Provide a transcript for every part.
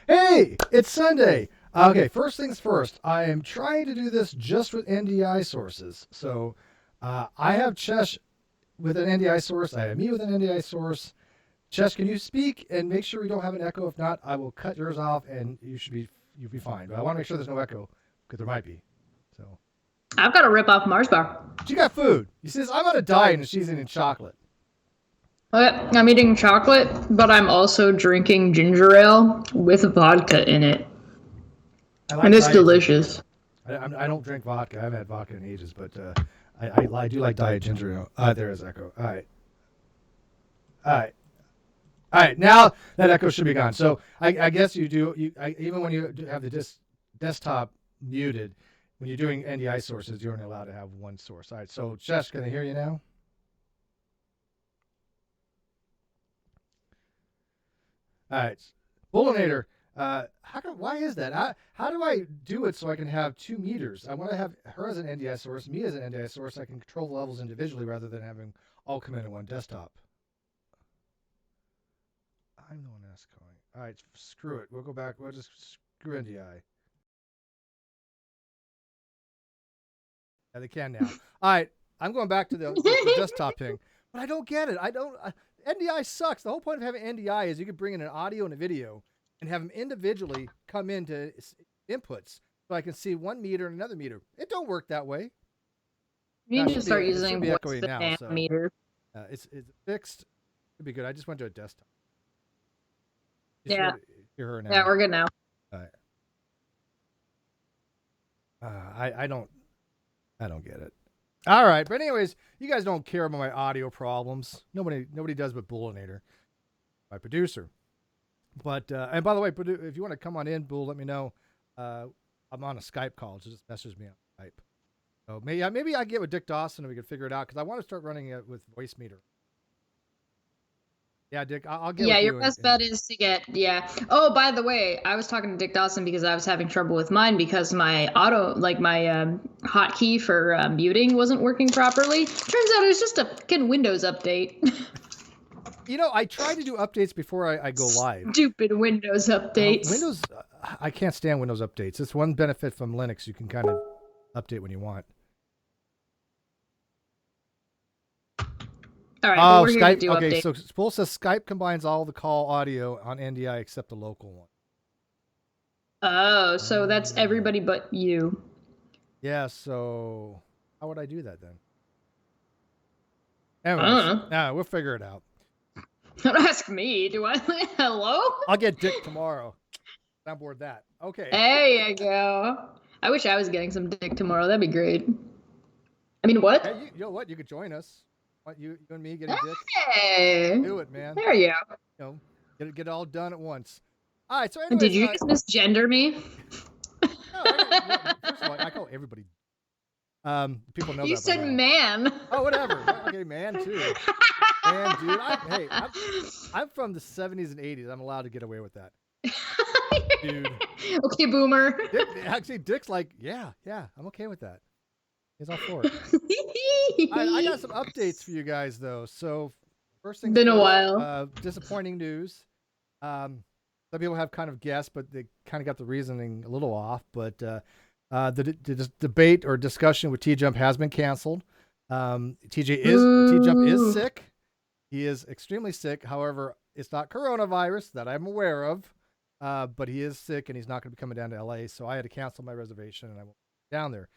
Hey, it's Sunday. Okay, first things first. I am trying to do this just with NDI sources. So I have Chesh with an NDI source. I have me with an NDI source. Chesh, can you speak and make sure we don't have an echo? If not, I will cut yours off and you'll be fine. But I want to make sure there's no echo because there might be. So I've got to rip off Mars bar. she got food. He says I'm on a diet and she's eating chocolate. Okay, I'm eating chocolate, but I'm also drinking ginger ale with vodka in it. And it's delicious. I don't drink vodka. I haven't had vodka in ages, but I do like diet ginger ale. There is echo. All right. All right. All right. Now that echo should be gone. So I guess you do. Even when you have the desktop muted, when you're doing NDI sources, you're only allowed to have one source. All right. So Jess, can I hear you now? All right. Bullinator. Why is that? How do I do it so I can have 2 meters? I want to have her as an NDI source, me as an NDI source. I can control the levels individually rather than having all come in at one desktop. I'm the one that's going. All right, screw it. We'll go back. We'll just screw NDI. Yeah, they can now. All right, I'm going back to the desktop thing, but I don't get it. NDI sucks. The whole point of having NDI is you can bring in an audio and a video and have them individually come into inputs, so I can see 1 meter and another meter. It don't work that way. You need to start using what's the nanometer. It's fixed. It'd be good. I just went to a desktop. Yeah. Hear her now. Yeah, we're good now. All right. I don't get it. All right, but anyways, you guys don't care about my audio problems. Nobody does but Bullinator, my producer. But and by the way, if you want to come on in, Bull, let me know. I'm on a Skype call, so just message me on Skype. So maybe I get with Dick Dawson and we can figure it out because I want to start running it with voice meter. Yeah, Dick, I'll get. Yeah, your best bet is to get. Yeah. Oh, by the way, I was talking to Dick Dawson because I was having trouble with mine because my my hotkey for muting wasn't working properly. Turns out it was just a fucking Windows update. I tried to do updates before I go live. Stupid Windows updates. Windows, I can't stand Windows updates. It's one benefit from Linux. You can kind of update when you want. All right, we're Skype. Do okay, update. So Spool says Skype combines all the call audio on NDI except the local one. Oh, so that's everybody but you. Yeah, so how would I do that then? Anyways, we'll figure it out. Don't ask me. Do I? Hello? I'll get Dick tomorrow. I'm bored that. Okay. There you go. I wish I was getting some Dick tomorrow. That'd be great. I mean, what? Hey, you know what? You could join us. Want you and me getting Dick? Hey. Do it, man. There you go. Get it all done at once. All right. So anyways, did you just misgender me? No, first of all, I call everybody. People know you that. You said man. Oh, whatever. Okay, man too. Man, dude. I'm from the 70s and 80s. I'm allowed to get away with that. Dude. Okay, boomer. Dick's like, yeah, I'm okay with that. He's all for it. I got some updates for you guys though. So first thing, been a while. Disappointing news. Some people have kind of guessed, but they kind of got the reasoning a little off. But the debate or discussion with Tjump has been canceled. Tjump is sick. He is extremely sick. However, it's not coronavirus that I'm aware of. But he is sick and he's not going to be coming down to LA. So I had to cancel my reservation and I went down there,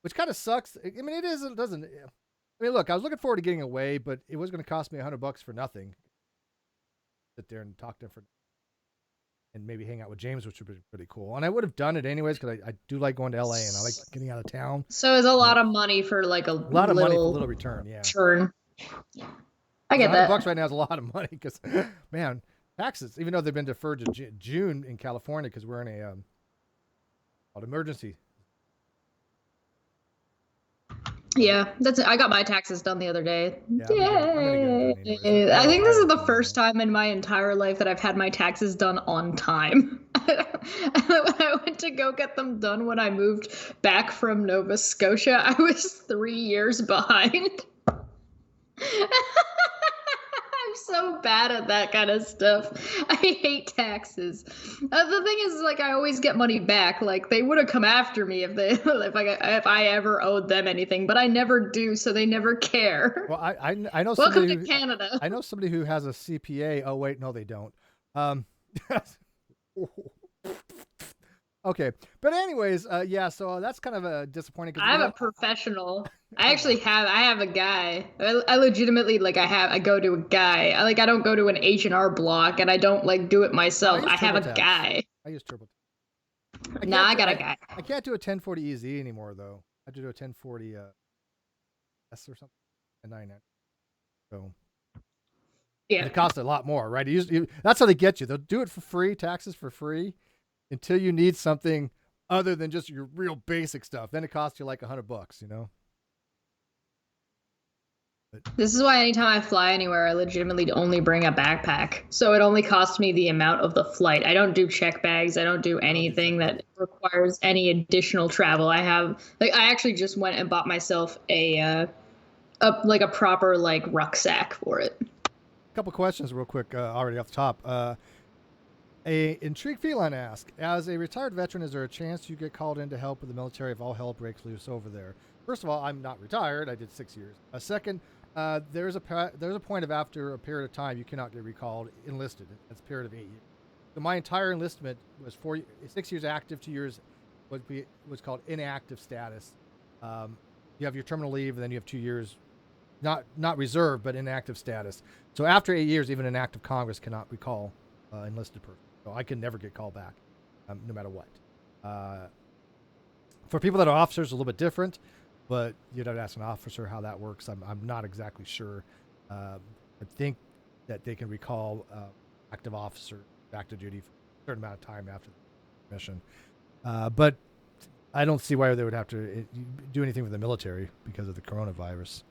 which kind of sucks. I mean, doesn't. I mean, look, I was looking forward to getting away, but it was going to cost me $100 for nothing. Sit there and talk to him and maybe hang out with James, which would be pretty cool. And I would have done it anyways because I do like going to LA and I like getting out of town. So it's a lot of money for like a lot of money for a little return. Yeah. Turn. I get that. $100 right now is a lot of money because, man, taxes, even though they've been deferred to June in California because we're in a emergency. Yeah, I got my taxes done the other day. Yeah, I think this is the first time in my entire life that I've had my taxes done on time. I went to go get them done when I moved back from Nova Scotia. I was 3 years behind. I'm so bad at that kind of stuff. I hate taxes. The thing is, like, I always get money back. Like, they would have come after me if they if I ever owed them anything, but I never do, so they never care. Well, I know Welcome somebody to Canada. I know somebody who has a CPA. Oh wait, no, they don't. Um, okay, but anyways, yeah. So that's kind of a disappointing. I'm a professional. I have a guy. I legitimately like I go to a guy. I don't go to an H&R Block, and I don't like do it myself. I have a guy. I use TurboTax. Nah, I got a guy. I can't do a 1040 EZ anymore though. I have to do a 1040 S or something. A 99. So yeah, it costs a lot more, right? That's how they get you. They'll do it for free, taxes for free, until you need something other than just your real basic stuff. Then it costs you like $100, you know. This is why anytime I fly anywhere, I legitimately only bring a backpack. So it only costs me the amount of the flight. I don't do check bags. I don't do anything that requires any additional travel. I actually just went and bought myself a proper like rucksack for it. A couple questions real quick already off the top. A intrigued feline asks, as a retired veteran, is there a chance you get called in to help with the military if all hell breaks loose over there? First of all, I'm not retired. I did 6 years. Second, there's a point of after a period of time you cannot get recalled enlisted. It's a period of 8 years. So my entire enlistment was 6 years active, 2 years was called inactive status. You have your terminal leave, and then you have 2 years, not reserved, but inactive status. So after 8 years, even an act of Congress cannot recall enlisted person. So I can never get called back, no matter what. For people that are officers, a little bit different, but you'd have to ask an officer how that works. I'm not exactly sure. I think that they can recall active officer back to duty for a certain amount of time after the mission. But I don't see why they would have to do anything with the military because of the coronavirus.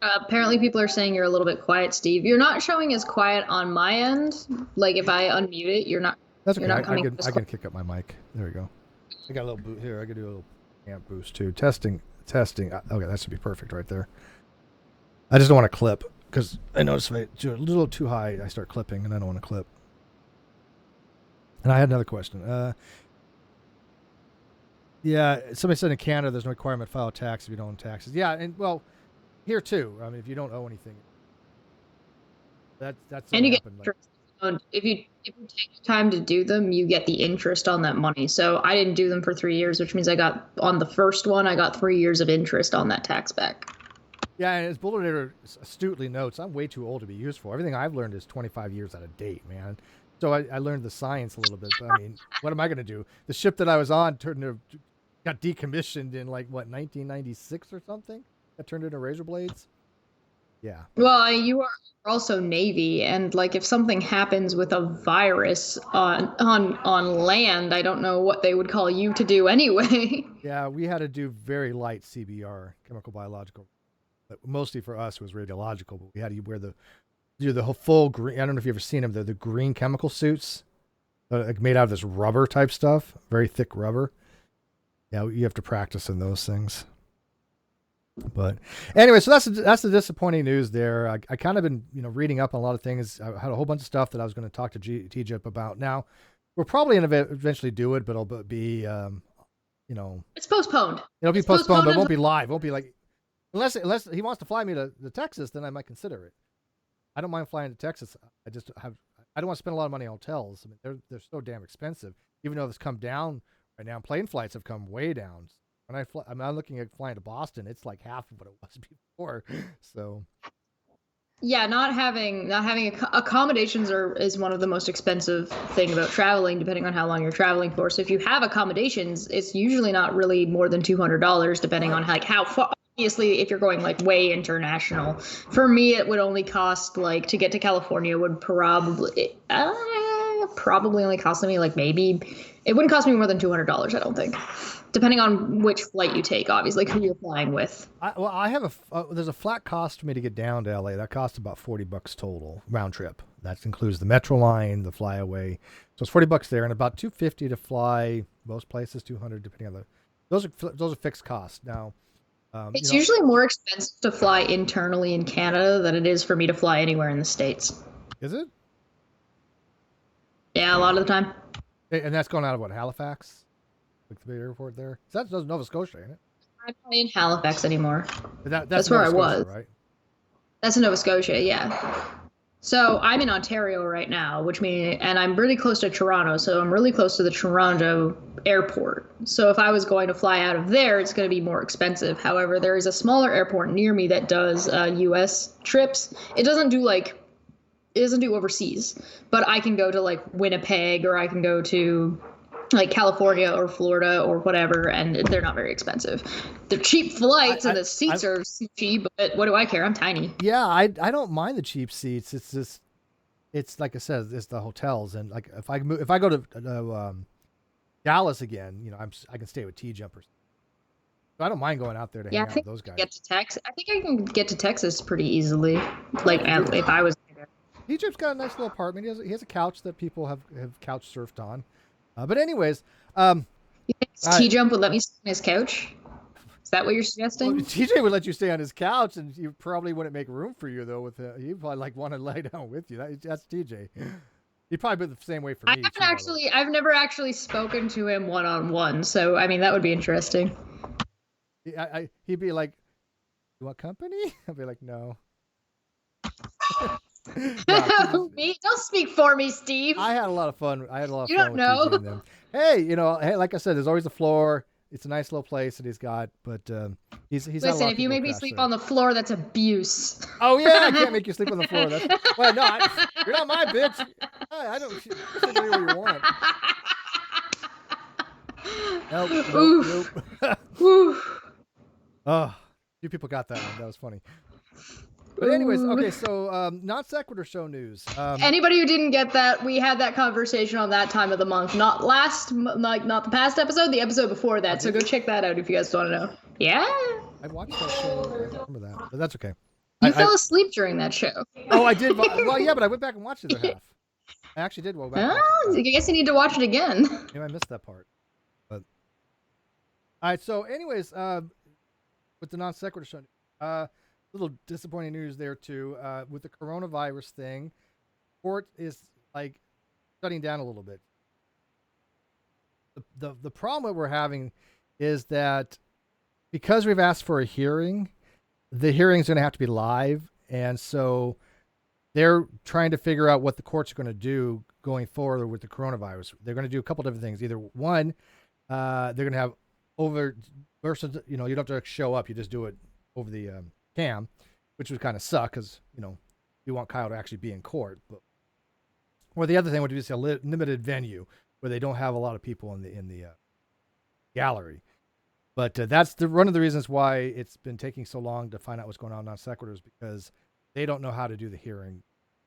Apparently, people are saying you're a little bit quiet, Steve. You're not showing as quiet on my end. Like if I unmute it, you're not. That's okay. You're not coming I can kick up my mic. There we go. I got a little boot here. I can do a little amp boost too. Testing. Okay, that should be perfect right there. I just don't want to clip because I notice if I do it a little too high, I start clipping, and I don't want to clip. And I had another question. Yeah, somebody said in Canada there's no requirement to file tax if you don't own taxes. Yeah, and well, here too. I mean, if you don't owe anything, that's and you get happened. interest. If you take time to do them, you get the interest on that money. So I didn't do them for 3 years, which means I got on the first one, I got 3 years of interest on that tax back. Yeah, and as Bulldozer astutely notes, I'm way too old to be useful. Everything I've learned is 25 years out of date, man. So I learned the science a little bit. But I mean, what am I going to do? The ship that I was on got decommissioned in like, what, 1996 or something? That turned into razor blades? Yeah. Well, you are also Navy, and like if something happens with a virus on land, I don't know what they would call you to do anyway. Yeah, we had to do very light CBR, chemical biological. But mostly for us it was radiological, but we had to wear the whole full green. I don't know if you've ever seen them. They're the green chemical suits, like made out of this rubber type stuff, very thick rubber. Yeah, you have to practice in those things. But anyway, so that's the disappointing news there. I kind of been reading up on a lot of things. I had a whole bunch of stuff that I was going to talk to Tjump about. Now we're probably going to eventually do it, but it'll be it's postponed. It'll be postponed, but it won't be live. It won't be like unless he wants to fly me to Texas, then I might consider it. I don't mind flying to Texas. I don't want to spend a lot of money on hotels. I mean, they're so damn expensive. Even though it's come down right now, plane flights have come way down. When I'm looking at flying to Boston, it's like half of what it was before. So, yeah, not having accommodations is one of the most expensive thing about traveling, depending on how long you're traveling for. So if you have accommodations, it's usually not really more than $200, depending on like how far. Obviously, if you're going like way international, for me, it would only cost like to get to California would probably only cost me like maybe it wouldn't cost me more than $200. I don't think. Depending on which flight you take, obviously, who you're flying with. I have there's a flat cost for me to get down to LA. That costs about $40 total round trip. That includes the metro line, the flyaway. So it's $40 there, and about $250 to fly most places, $200 depending on those are fixed costs. Now, It's usually more expensive to fly internally in Canada than it is for me to fly anywhere in the States. Is it? Yeah, a lot of the time. And that's going out of what, Halifax? Like the big airport there? That's Nova Scotia, ain't it? I'm not in Halifax anymore. That's where Nova I Scotia, was. right? That's in Nova Scotia, yeah. So I'm in Ontario right now, and I'm really close to Toronto, so I'm really close to the Toronto airport. So if I was going to fly out of there, it's going to be more expensive. However, there is a smaller airport near me that does U.S. trips. It doesn't do overseas, but I can go to like Winnipeg, or I can go to like California or Florida or whatever, and they're not very expensive. They're cheap flights and the seats are cheap, but what do I care? I'm tiny. Yeah, I don't mind the cheap seats. It's just, it's like I said, it's the hotels, and like if I go to Dallas again, I can stay with Tjump. So I don't mind going out there to Yeah, hang I out with think those guys. get to Texas. I think I can get to Texas pretty easily. Like if I was. Tjump's got a nice little apartment. He has a couch that people have couch surfed on. But anyways, You think Tjump would let me sit on his couch? Is that what you're suggesting? Well, TJ would let you stay on his couch, and you probably wouldn't make room for you though. He'd probably like want to lie down with you. That's TJ. He'd probably be the same way for me. I've never actually spoken to him one on one. So I mean, that would be interesting. He'd be like, "You want company?" I'd be like, "No." No, me? Don't speak for me, Steve. I had a lot of fun. You don't know. with TJ and them. Hey, like I said, there's always a floor. It's a nice little place that he's got, but he's Listen. If you make me sleep on the floor, that's abuse. Oh yeah, I can't make you sleep on the floor. Well, no, you're not my bitch. I don't. You can do whatever you want. Nope. Oh, you people got that one. That was funny. But anyways, okay, so Non-Sequitur show news. Anybody who didn't get that, we had that conversation on that time of the month. Not the past episode, the episode before that. So go check that out if you guys want to know. Yeah. I watched that show. I remember that, but that's okay. You fell asleep during that show. Oh, I did. Well, yeah, but I went back and watched the other half. I actually did go back. I guess you need to watch it again. Maybe I missed that part. But all right. So, anyways, with the Non-Sequitur show, little disappointing news there too. With the coronavirus thing, court is like shutting down a little bit. The problem that we're having is that because we've asked for a hearing, the hearing's going to have to be live, and so they're trying to figure out what the courts are going to do going forward with the coronavirus. They're going to do a couple different things. Either one, they're going to have over versus, you don't have to show up. You just do it over the cam, which would kind of suck because, you want Kyle to actually be in court. But, or the other thing would be just a limited venue where they don't have a lot of people in the gallery. But that's one of the reasons why it's been taking so long to find out what's going on Non-Sequitur, is because they don't know how to do the hearing.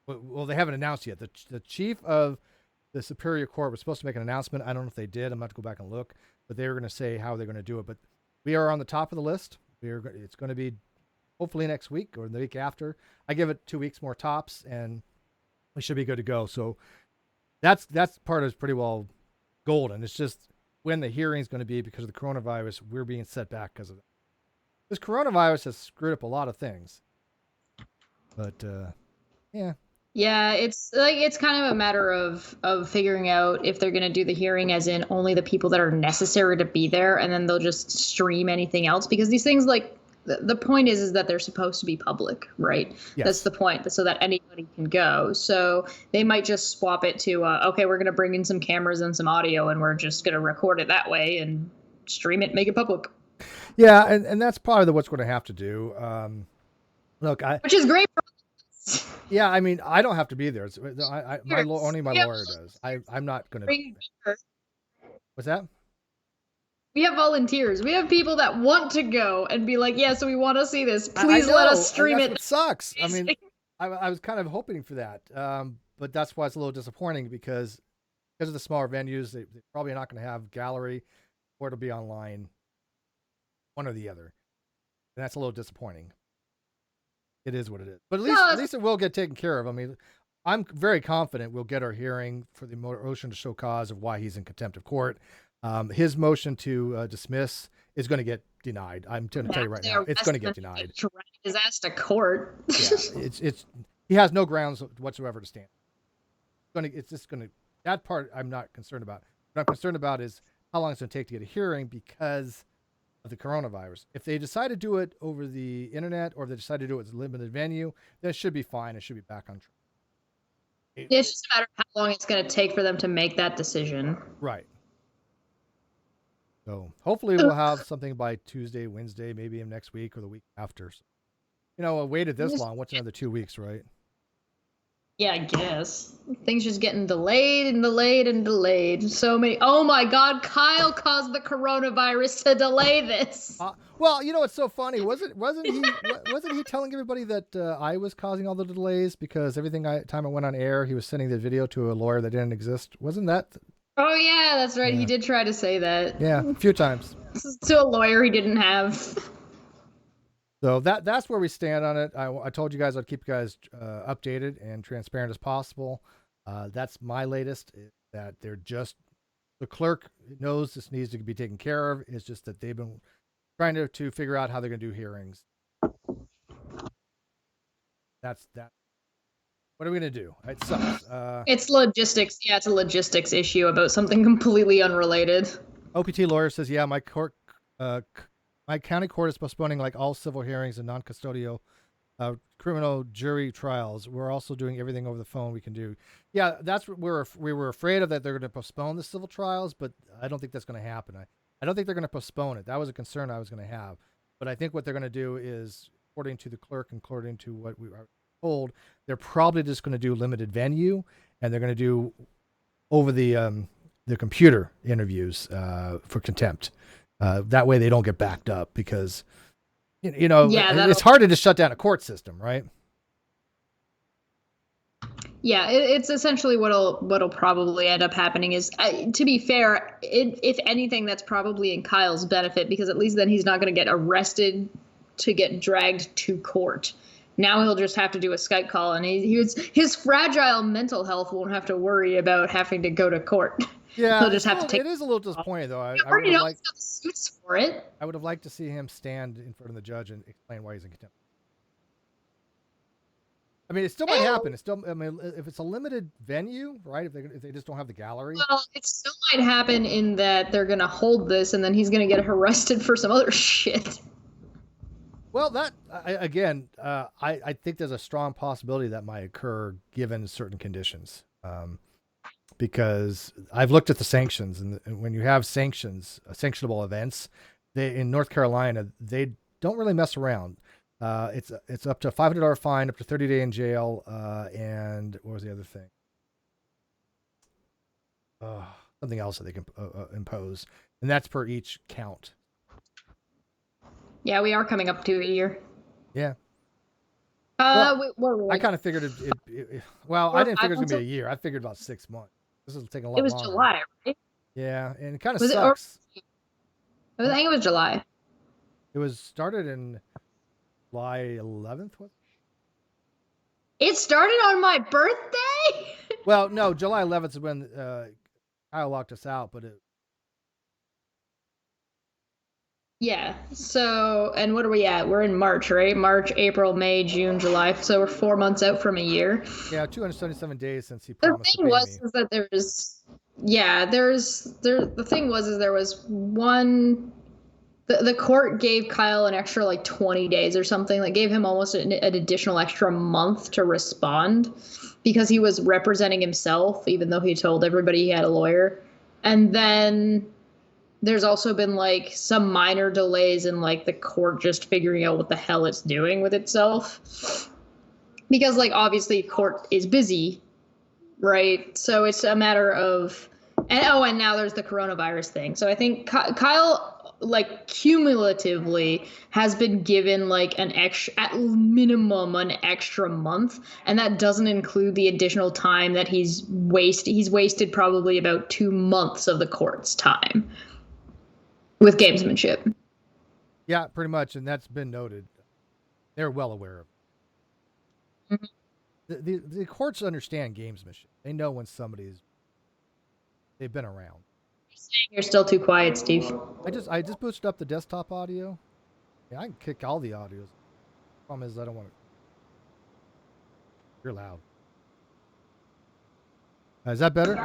Well, they haven't announced yet. The chief of the Superior Court was supposed to make an announcement. I don't know if they did. I'm going to go back and look. But they were going to say how they're going to do it. But we are on the top of the list. It's going to be hopefully next week or the week after. I give it 2 weeks more tops, and we should be good to go. So that's part is pretty well golden. It's just when the hearing is going to be, because of the coronavirus, we're being set back because of it. This coronavirus has screwed up a lot of things. But yeah. Yeah, it's kind of a matter of figuring out if they're going to do the hearing as in only the people that are necessary to be there, and then they'll just stream anything else, because these things, like, the point is that they're supposed to be public, right? Yes. That's the point, so that anybody can go. So they might just swap it to, okay, we're going to bring in some cameras and some audio, and we're just going to record it that way and stream it, make it public. Yeah, and that's probably what's going to have to do. Look, which is great for us. Yeah, I mean, I don't have to be there. Only my lawyer does. I'm not going to. What's that? We have volunteers. We have people that want to go and be like, yeah, so we want to see this. Please let us stream it. It sucks. I mean, I was kind of hoping for that. But that's why it's a little disappointing, because of the smaller venues, they're probably not going to have gallery, or it'll be online, one or the other. And that's a little disappointing. It is what it is. But at least it will get taken care of. I mean, I'm very confident we'll get our hearing for the motion to show cause of why he's in contempt of court. His motion to dismiss is going to get denied. I'm going to tell you right now, it's going to get denied. Drag his ass to court. Yeah, it's he has no grounds whatsoever to stand. It's just going to that part I'm not concerned about. What I'm concerned about is how long it's going to take to get a hearing because of the coronavirus. If they decide to do it over the internet or if they decide to do it as a limited venue, then it should be fine. It should be back on track. It's just a matter of how long it's going to take for them to make that decision. Right. So hopefully we'll have something by Tuesday, Wednesday, maybe next week or the week after. So, I waited this long. What's another 2 weeks, right? Yeah, I guess. Things just getting delayed and delayed and delayed. So many. Oh my God, Kyle caused the coronavirus to delay this. Well, it's so funny. Wasn't he telling everybody that I was causing all the delays because time I went on air, he was sending the video to a lawyer that didn't exist? Wasn't that? Oh yeah, that's right. Yeah. He did try to say that. Yeah, a few times. To a lawyer he didn't have. So that's where we stand on it. I told you guys I'd keep you guys updated and transparent as possible. That's my latest. That the clerk knows this needs to be taken care of. It's just that they've been trying to figure out how they're going to do hearings. That's that. What are we going to do? It sucks. It's logistics. Yeah, it's a logistics issue about something completely unrelated. OPT lawyer says, yeah, my county court is postponing like all civil hearings and non-custodial criminal jury trials. We're also doing everything over the phone we can do. Yeah, that's what we were afraid of, that they're going to postpone the civil trials, but I don't think that's going to happen. I don't think they're going to postpone it. That was a concern I was going to have. But I think what they're going to do is, according to the clerk and according to what we were told, they're probably just going to do limited venue, and they're going to do over the computer interviews for contempt. That way they don't get backed up because, it's hard to just shut down a court system, right? Yeah, it's essentially what'll probably end up happening is, to be fair, if anything, that's probably in Kyle's benefit because at least then he's not going to get arrested to get dragged to court. Now he'll just have to do a Skype call, and his fragile mental health won't have to worry about having to go to court. Yeah, he'll just have to take. It is a little disappointing though. I would have liked the suits for it. I would have liked to see him stand in front of the judge and explain why he's in contempt. I mean, it still might happen. It's still, I mean, if it's a limited venue, right? If they just don't have the gallery. Well, it still might happen in that they're gonna hold this, and then he's gonna get arrested for some other shit. Well, I think there's a strong possibility that might occur given certain conditions. Because I've looked at the sanctions, and when you have sanctionable events, in North Carolina, they don't really mess around. It's up to a $500 fine, up to 30 days in jail, and what was the other thing? Something else that they can impose, and that's per each count. Yeah, we are coming up to a year. Yeah. I kind of figured well, I didn't figure it was going to be a year. I figured about 6 months. This is taking a lot longer. It was July, right? Yeah, and it kind of sucks. I think it was July. It was started in July 11th. What? It started on my birthday? Well, no, July 11th is when Kyle locked us out, but Yeah. So, and what are we at? We're in March, right? March, April, May, June, July. So we're 4 months out from a year. Yeah, 277 days since he promised to pay me. The thing was is that the thing was there was one. The court gave Kyle an extra like 20 days or something. Like gave him almost an additional extra month to respond because he was representing himself, even though he told everybody he had a lawyer. And then there's also been like some minor delays in like the court just figuring out what the hell it's doing with itself. Because like obviously court is busy, right? So it's a matter of, and now there's the coronavirus thing. So I think Kyle, like cumulatively, has been given like at minimum an extra month, and that doesn't include the additional time that he's wasted probably about 2 months of the court's time with gamesmanship. Yeah, pretty much, and that's been noted. They're well aware of it. Mm-hmm. The courts understand gamesmanship. They know when they've been around. You're still too quiet, Steve. I just boosted up the desktop audio. Yeah, I can kick all the audios. Problem is I don't want to. You're loud. Is that better?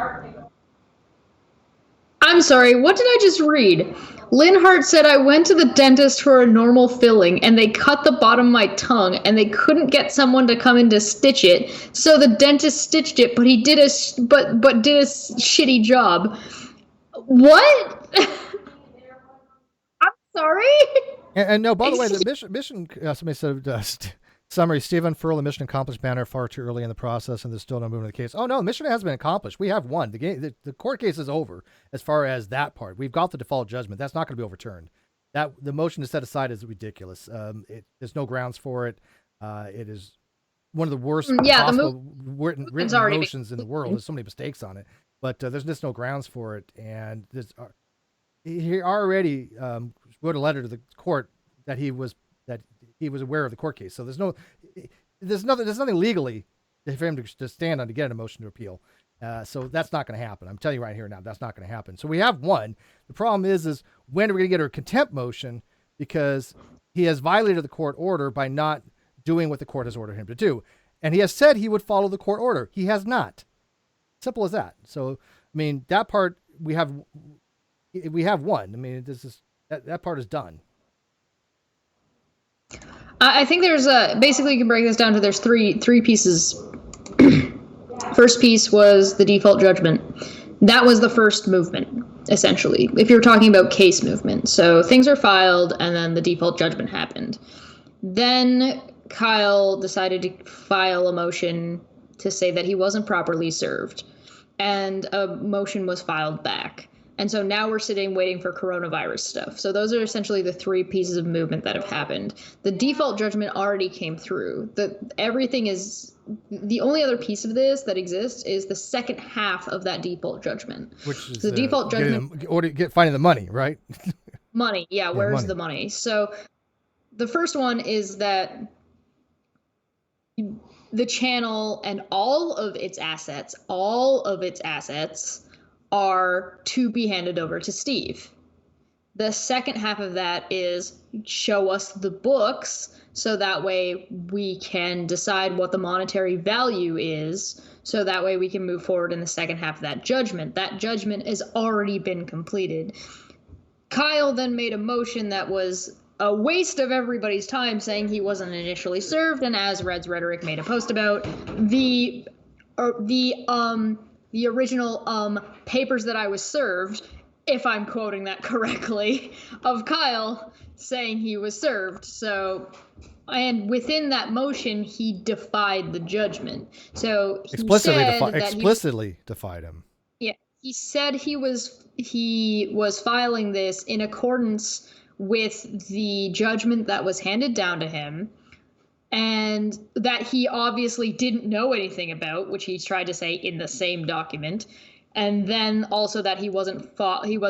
I'm sorry, what did I just read? Linhart said I went to the dentist for a normal filling and they cut the bottom of my tongue and they couldn't get someone to come in to stitch it. So the dentist stitched it, but he did a did a shitty job. What? I'm sorry. And no, by the way, the mission somebody said summary: Steve unfurled the mission accomplished banner far too early in the process, and there's still no movement of the case. Oh no, the mission has been accomplished. We have won. The court case is over as far as that part. We've got the default judgment. That's not going to be overturned. That the motion to set aside is ridiculous. There's no grounds for it. It is one of the worst possible written motions in the world. There's so many mistakes on it, but there's just no grounds for it. And he already wrote a letter to the court that he was aware of the court case. So there's nothing legally for him to stand on to get a motion to appeal. So that's not going to happen. I'm telling you right here now, that's not going to happen. So we have won. The problem is when are we going to get a contempt motion, because he has violated the court order by not doing what the court has ordered him to do. And he has said he would follow the court order. He has not. Simple as that. So, I mean, that part we have won. I mean, that part is done. I think there's basically you can break this down to there's three pieces. First piece was the default judgment. That was the first movement, essentially, if you're talking about case movement. So things are filed and then the default judgment happened. Then Kyle decided to file a motion to say that he wasn't properly served, and a motion was filed back. And so now we're sitting waiting for coronavirus stuff. So those are essentially the three pieces of movement that have happened. The default judgment already came through. Everything is the only other piece of this that exists is the second half of that default judgment. Which is the default judgment. Finding the money, right? Money, yeah. Where's the money? So the first one is that the channel and all of its assets are to be handed over to Steve. The second half of that is show us the books so that way we can decide what the monetary value is, so that way we can move forward in the second half of that judgment. That judgment has already been completed. Kyle then made a motion that was a waste of everybody's time, saying he wasn't initially served, and as Red's Rhetoric made a post about, the original papers that I was served, if I'm quoting that correctly, of Kyle saying he was served. So, and within that motion, he defied the judgment. So he explicitly defied him. Yeah, he said he was filing this in accordance with the judgment that was handed down to him, and that he obviously didn't know anything about, which he tried to say in the same document. And then also that he was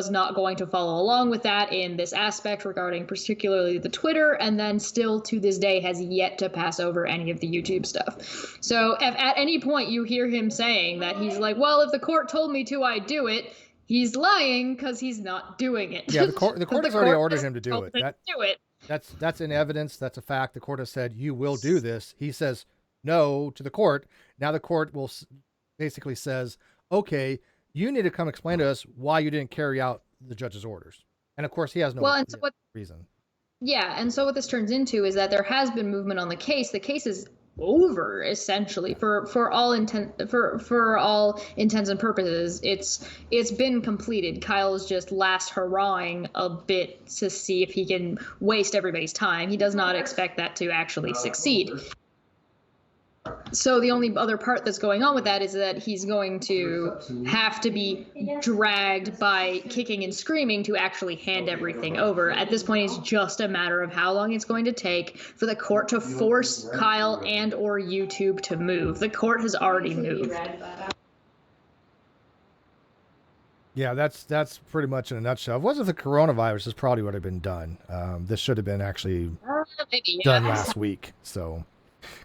not going to follow along with that in this aspect regarding particularly the Twitter, and then still to this day has yet to pass over any of the YouTube stuff. So if at any point you hear him saying that he's like, well, if the court told me to, I'd do it, he's lying because he's not doing it. Yeah, the court has already ordered him to do it. Do it. That's in evidence. That's a fact. The court has said, you will do this. He says no to the court. Now the court will basically says, okay, you need to come explain to us why you didn't carry out the judge's orders. And of course, he has no reason. Yeah, and so what this turns into is that there has been movement on the case. The case is over, essentially, for all intents and purposes. It's been completed. Kyle's just last hurrahing a bit to see if he can waste everybody's time. He does not expect that to actually succeed. So the only other part that's going on with that is that he's going to have to be dragged by kicking and screaming to actually hand everything over. At this point, it's just a matter of how long it's going to take for the court to force Kyle and or YouTube to move. The court has already moved. Yeah, that's pretty much in a nutshell. If it wasn't the coronavirus, this probably would have been done. This should have been actually done last week. So.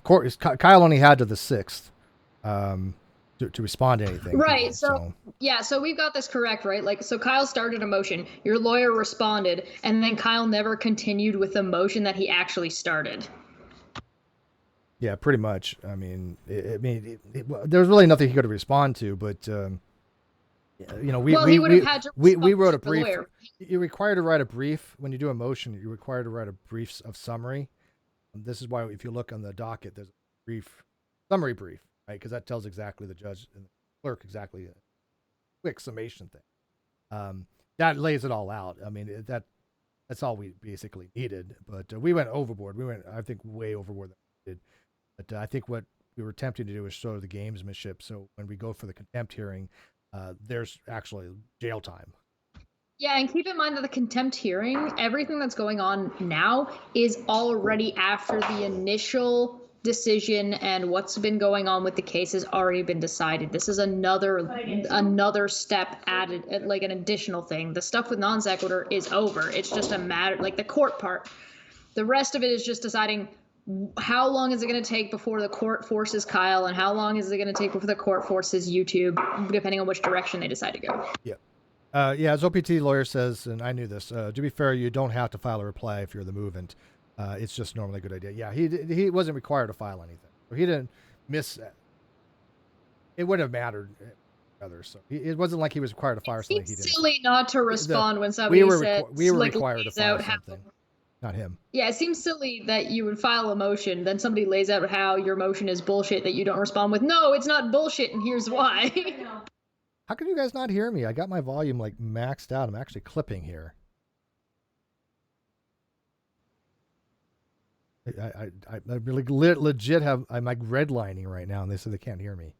Kyle only had to the 6th. to respond to anything. Right. So yeah, so we've got this correct, right? Like, so Kyle started a motion, your lawyer responded, and then Kyle never continued with the motion that he actually started. Yeah, pretty much. I mean, there's really nothing he could respond to, but we wrote a brief. You're required to write a brief when you do a motion. You're required to write a brief of summary. This is why, if you look on the docket, there's a summary brief, right? Because that tells exactly the judge and the clerk exactly a quick summation thing. That lays it all out. I mean, that's all we basically needed. But we went overboard. We went, I think, way overboard than we did. But I think what we were attempting to do is show the gamesmanship. So when we go for the contempt hearing, there's actually jail time. Yeah, and keep in mind that the contempt hearing, everything that's going on now is already after the initial decision, and what's been going on with the case has already been decided. This is another step added, like an additional thing. The stuff with NonSequitur is over. It's just a matter, like the court part. The rest of it is just deciding how long is it going to take before the court forces Kyle, and how long is it going to take before the court forces YouTube, depending on which direction they decide to go. Yeah. As OPT lawyer says, and I knew this, to be fair, you don't have to file a reply if you're the movant. It's just normally a good idea. Yeah, he wasn't required to file anything. So he didn't miss it. It wouldn't have mattered other. So it wasn't like he was required to fire something. It's silly not to respond when somebody says we were required to file something. Not him. Yeah, it seems silly that you would file a motion, then somebody lays out how your motion is bullshit that you don't respond with, no, it's not bullshit, and here's why. How can you guys not hear me? I got my volume like maxed out. I'm actually clipping here. I really legit I'm like redlining right now, and they said they can't hear me. Is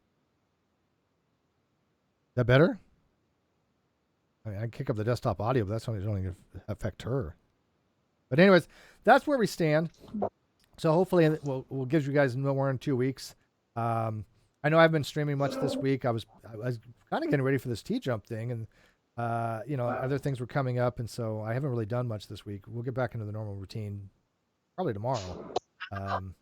that better? I mean, I can kick up the desktop audio, but that's only going to affect her. But anyways, that's where we stand. So hopefully we'll give you guys more in 2 weeks. I know I've been streaming much this week. I was kind of getting ready for this Tjump thing, and other things were coming up, and so I haven't really done much this week. We'll get back into the normal routine probably tomorrow. I don't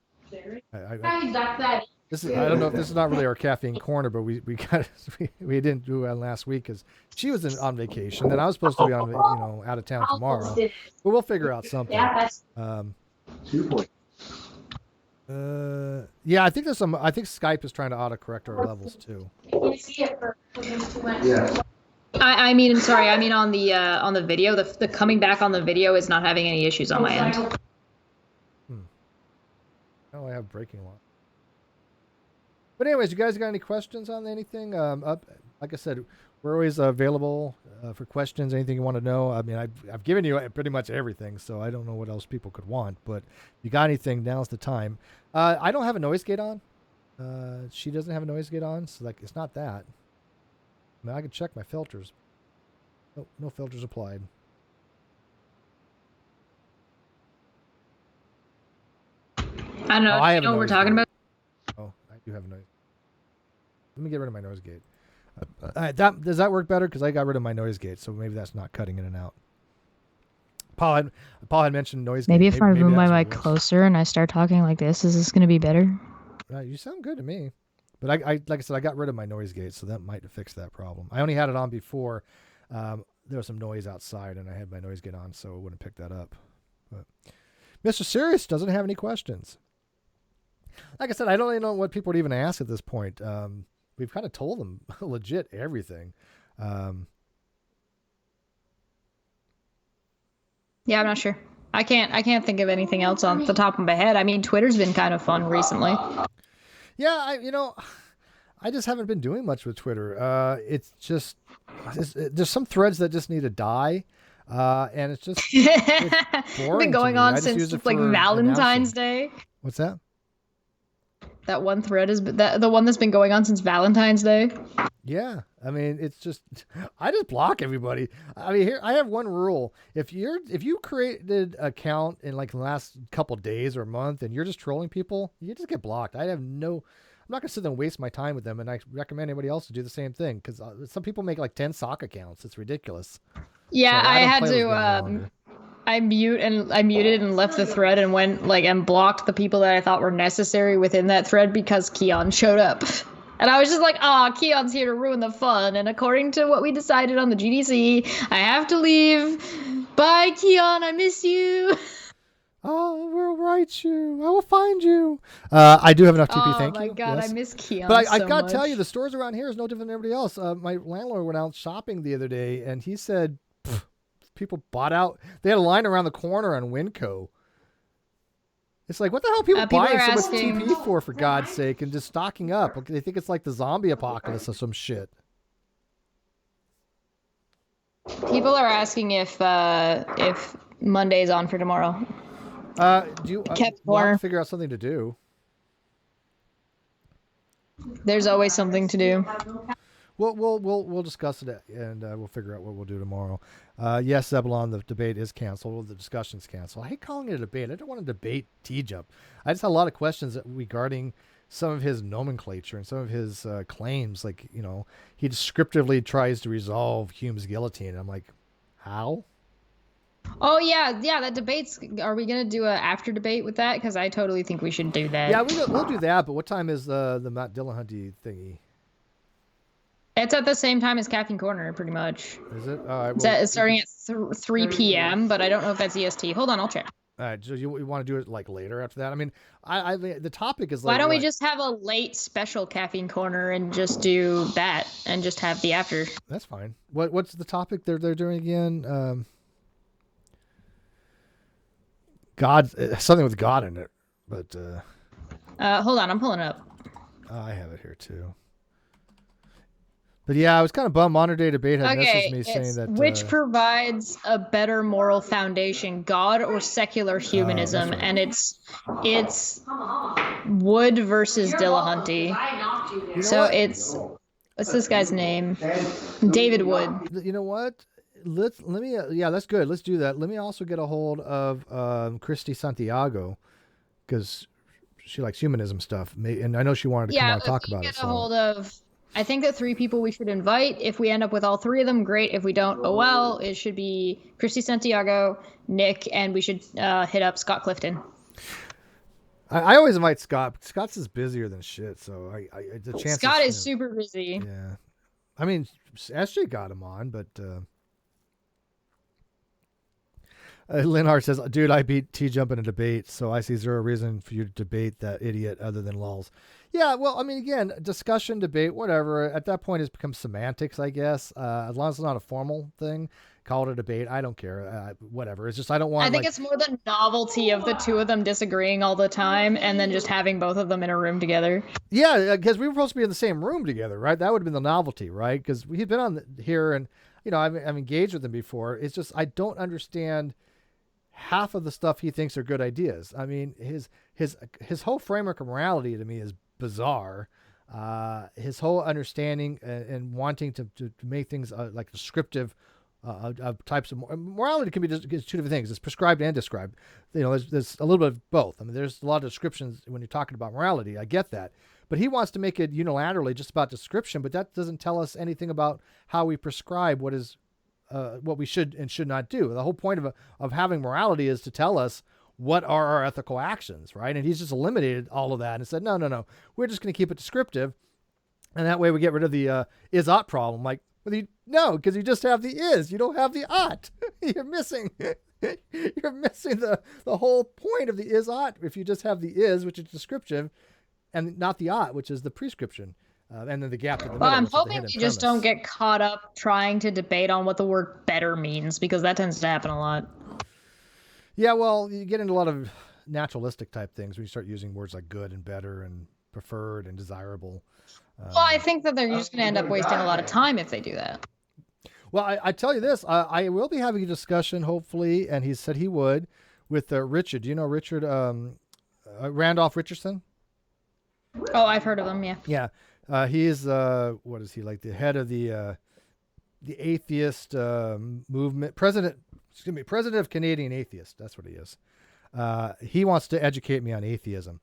know if this is not really our caffeine corner, but we didn't do it last week because she was on vacation, and I was supposed to be on out of town tomorrow. But we'll figure out something. Yeah, 2 points. Yeah, I think I think Skype is trying to autocorrect our levels too. Yeah. I mean, sorry. I mean, on the video, the coming back on the video is not having any issues on my end. Oh, I have breaking law. But anyways, you guys got any questions on anything? Like I said, we're always available for questions. Anything you want to know. I mean, I've given you pretty much everything, so I don't know what else people could want. But if you got anything, now's the time. I don't have a noise gate on. She doesn't have a noise gate on, so it's not that. I mean, I can check my filters. Oh, no filters applied. I don't know. I know what we're talking about. Oh, I do have a noise. Let me get rid of my noise gate. Does that work better? Because I got rid of my noise gate, so maybe that's not cutting in and out. Paul had mentioned noise gate. Maybe if I move my mic closer and I start talking like this, is this going to be better? You sound good to me. But I like I said, I got rid of my noise gate, so that might fix that problem. I only had it on before. There was some noise outside, and I had my noise gate on, so it wouldn't pick that up. But Mr. Serious doesn't have any questions. Like I said, I don't really know what people would even ask at this point. We've kind of told them legit everything. Yeah, I'm not sure. I can't think of anything else on the top of my head. I mean, Twitter's been kind of fun recently. Yeah, I just haven't been doing much with Twitter. It's just there's some threads that just need to die. And it's just it's boring. Been going on since like Valentine's Day. What's that? That one thread is the one that's been going on since Valentine's Day. Yeah, I mean, it's just I just block everybody. I mean, here I have one rule: if you created an account in like the last couple days or month and you're just trolling people, you just get blocked. I'm not gonna sit there and waste my time with them, and I recommend anybody else to do the same thing because some people make like 10 sock accounts. It's ridiculous. Yeah, so I had to. I muted and left the thread and went and blocked the people that I thought were necessary within that thread because Keon showed up. And I was just like, oh, Keon's here to ruin the fun. And according to what we decided on the GDC, I have to leave. Bye, Keon. I miss you. Oh, we'll write you. I will find you. I do have enough TP. Oh Thank my you. God, Yes. I miss Keon. But I so got to much. tell you, the stores around here is no different than everybody else. My landlord went out shopping the other day, and he said people bought out. They had a line around the corner on Winco. It's like, what the hell are people People buying are so asking- much TP for God's sake, and just stocking up? They think it's like the zombie apocalypse or some shit. People are asking if Monday's on for tomorrow. Do you Kept we'll have corner. to figure out something to do? There's always something to do. We'll discuss it and we'll figure out what we'll do tomorrow. Yes, Zebulon, the debate is canceled. The discussion's canceled. I hate calling it a debate. I don't want to debate Tjump. I just had a lot of questions regarding some of his nomenclature and some of his claims. Like, he descriptively tries to resolve Hume's guillotine. I'm like, how? Oh yeah. That debate's. Are we gonna do a after debate with that? Because I totally think we should do that. Yeah, we'll do that. But what time is the Matt Dillahunty thingy? It's at the same time as Caffeine Corner, pretty much. Is it? All right. It's starting at 3 p.m., but I don't know if that's EST. Hold on, I'll check. All right. So you want to do it like later after that? I mean, I the topic is like. Why don't we just have a late special Caffeine Corner and just do that and just have the after? That's fine. What's the topic they're doing again? God, something with God in it, but Hold on, I'm pulling it up. I have it here too. But yeah, I was kind of bummed. Modern Day Debate had messaged me saying that which provides a better moral foundation, God or secular humanism, right. and it's Wood versus Dillahunty. So what? it's what's this guy's name? David Wood. you know what? Let me yeah, that's good. Let's do that. Let me also get a hold of Christy Santiago, because she likes humanism stuff, and I know she wanted to come out and talk about it. Get a hold of. I think the 3 people we should invite. If we end up with all 3 of them, great. If we don't, oh well. It should be Christy Santiago, Nick, and we should hit up Scott Clifton. I always invite Scott. Scott's is busier than shit, so the chance. Scott is super busy. Yeah, I mean, SJ got him on, but Linhart says, "Dude, I beat Tjump in a debate, so I see zero reason for you to debate that idiot other than lulz." Yeah, well, I mean, again, discussion, debate, whatever. At that point, it's become semantics, I guess. As long as it's not a formal thing, call it a debate. I don't care. Whatever. It's just I don't want. I think it's more the novelty of the 2 of them disagreeing all the time, and then just having both of them in a room together. Yeah, because we were supposed to be in the same room together, right? That would have been the novelty, right? Because he'd been on here, and I've engaged with him before. It's just I don't understand half of the stuff he thinks are good ideas. I mean, his whole framework of morality to me is bizarre. His whole understanding and wanting to make things like descriptive of types of morality can be just 2 different things. It's prescribed and described. There's a little bit of both. I mean, there's a lot of descriptions when you're talking about morality. I get that. But he wants to make it unilaterally just about description, but that doesn't tell us anything about how we prescribe what we should and should not do. The whole point of having morality is to tell us what are our ethical actions, right? And he's just eliminated all of that and said, no, we're just going to keep it descriptive. And that way we get rid of the is-ought problem. Like, no, because you just have the is. You don't have the ought. You're missing the whole point of the is-ought if you just have the is, which is descriptive, and not the ought, which is the prescription. And then the gap in the middle. Well, I'm hoping we just don't get caught up trying to debate on what the word better means, because that tends to happen a lot. Yeah, well, you get into a lot of naturalistic type things when you start using words like good and better and preferred and desirable. Well, I think that they're just going to end up wasting a lot of time if they do that. Well, I tell you this, I will be having a discussion, hopefully, and he said he would, with Richard. Do you know Richard Randolph Richardson? Oh, I've heard of him, yeah. Yeah. He is, what is he, like the head of the atheist movement, president of Canadian Atheists. That's what he is. He wants to educate me on atheism.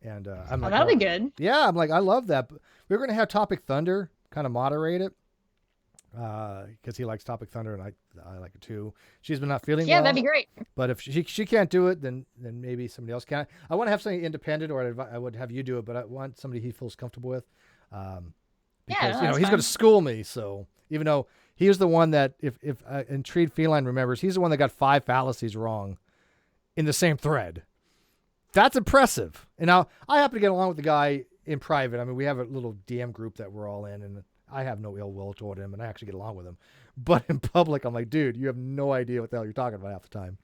And I'm like, that'll be good. Yeah, I'm like, I love that. We're going to have Topic Thunder kind of moderate it. because he likes Topic Thunder and I like it too. She's been not feeling Yeah, well. that'd be great. But if she can't do it, then maybe somebody else can. I want to have something independent, or I would have you do it. But I want somebody he feels comfortable with, because no, that's he's going fine. to school me. So even though he was the one that, if Intrigued Feline remembers, he's the one that got 5 fallacies wrong in the same thread. That's impressive. And now I happen to get along with the guy in private. I mean, we have a little DM group that we're all in, and I have no ill will toward him, and I actually get along with him. But in public, I'm like, dude, you have no idea what the hell you're talking about half the time.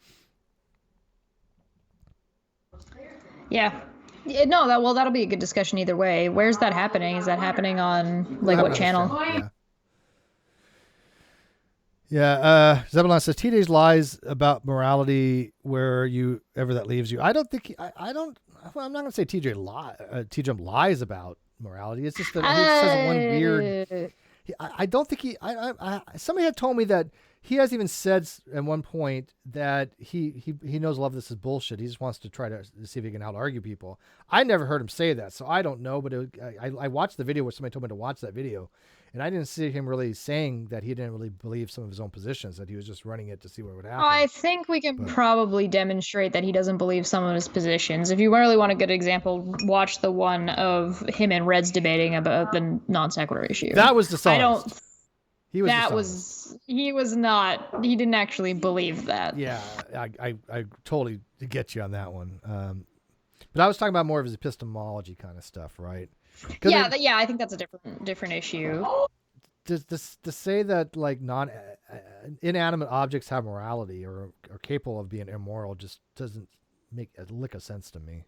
Yeah. No, that'll be a good discussion either way. Where's that happening? Is that happening on like what channel? Yeah. Yeah, Zebulon says TJ's lies about morality wherever that leaves you. I don't think I'm not going to say Tjump lies about morality. It's just that he says one weird. I don't think somebody had told me that he has even said at one point that he knows a lot of this is bullshit. He just wants to try to see if he can out argue people. I never heard him say that, so I don't know. But I watched the video where somebody told me to watch that video, and I didn't see him really saying that he didn't really believe some of his own positions, that he was just running it to see what would happen. I think we can probably demonstrate that he doesn't believe some of his positions. If you really want a good example, watch the one of him and Reds debating about the non-sequitur issue. That was dishonest. He didn't actually believe that. Yeah, I totally get you on that one. But I was talking about more of his epistemology kind of stuff, right? Yeah, I think that's a different issue. To say that like inanimate objects have morality or are capable of being immoral just doesn't make a lick of sense to me.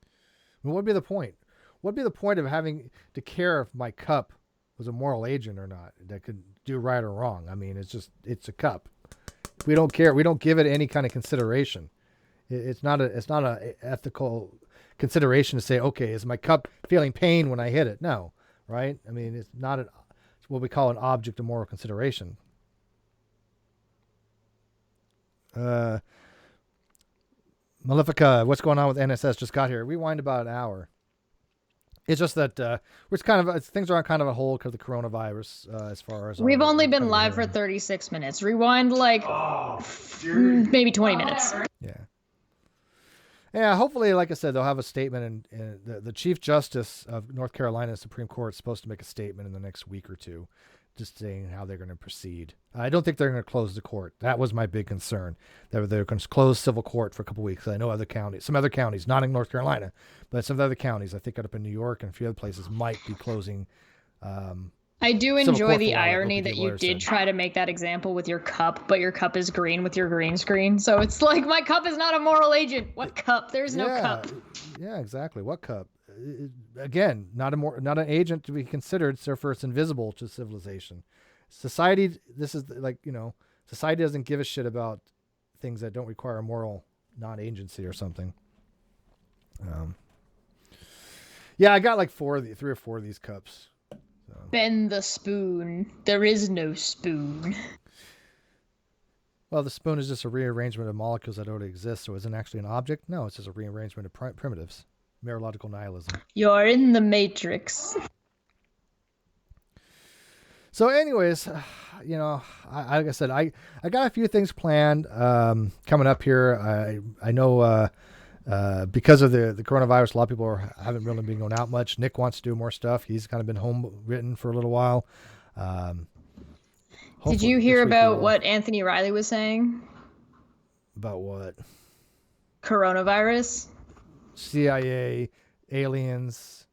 I mean, what would be the point? What would be the point of having to care if my cup was a moral agent or not that could do right or wrong? I mean, it's a cup. We don't care. We don't give it any kind of consideration. It's not a ethical consideration to say, okay, is my cup feeling pain when I hit it? No, right? I mean, it's what we call an object of moral consideration. Malefica, what's going on with NSS? Just got here. Rewind about an hour. It's just that things are on kind of a hold because of the coronavirus. As far as we've only been live for 36 minutes. Rewind like maybe 20 minutes. Yeah. Hopefully, like I said, they'll have a statement, and the Chief Justice of North Carolina Supreme Court is supposed to make a statement in the next week or two, just saying how they're going to proceed. I don't think they're going to close the court. That was my big concern. They're going to close civil court for a couple of weeks. I know some other counties, not in North Carolina, but some other counties, I think up in New York and a few other places, might be closing. I do enjoy the irony that you did try to make that example with your cup, but your cup is green with your green screen. So it's like, my cup is not a moral agent. What cup? There's no cup. Yeah, exactly. What cup? Again, not an agent to be considered, so for it's invisible to civilization. Society, society doesn't give a shit about things that don't require a moral non-agency or something. Yeah, I got like 3 or 4 of these cups. So. Bend the spoon. There is no spoon. Well, the spoon is just a rearrangement of molecules that already exist, so it isn't actually an object. No, it's just a rearrangement of primitives. Mereological nihilism. You're in the Matrix. So anyways, like I said, I got a few things planned coming up here. I know because of the coronavirus, a lot of people haven't really been going out much. Nick wants to do more stuff. He's kind of been home written for a little while. Did you hear about what Anthony Riley was saying? About what? Coronavirus? CIA, aliens,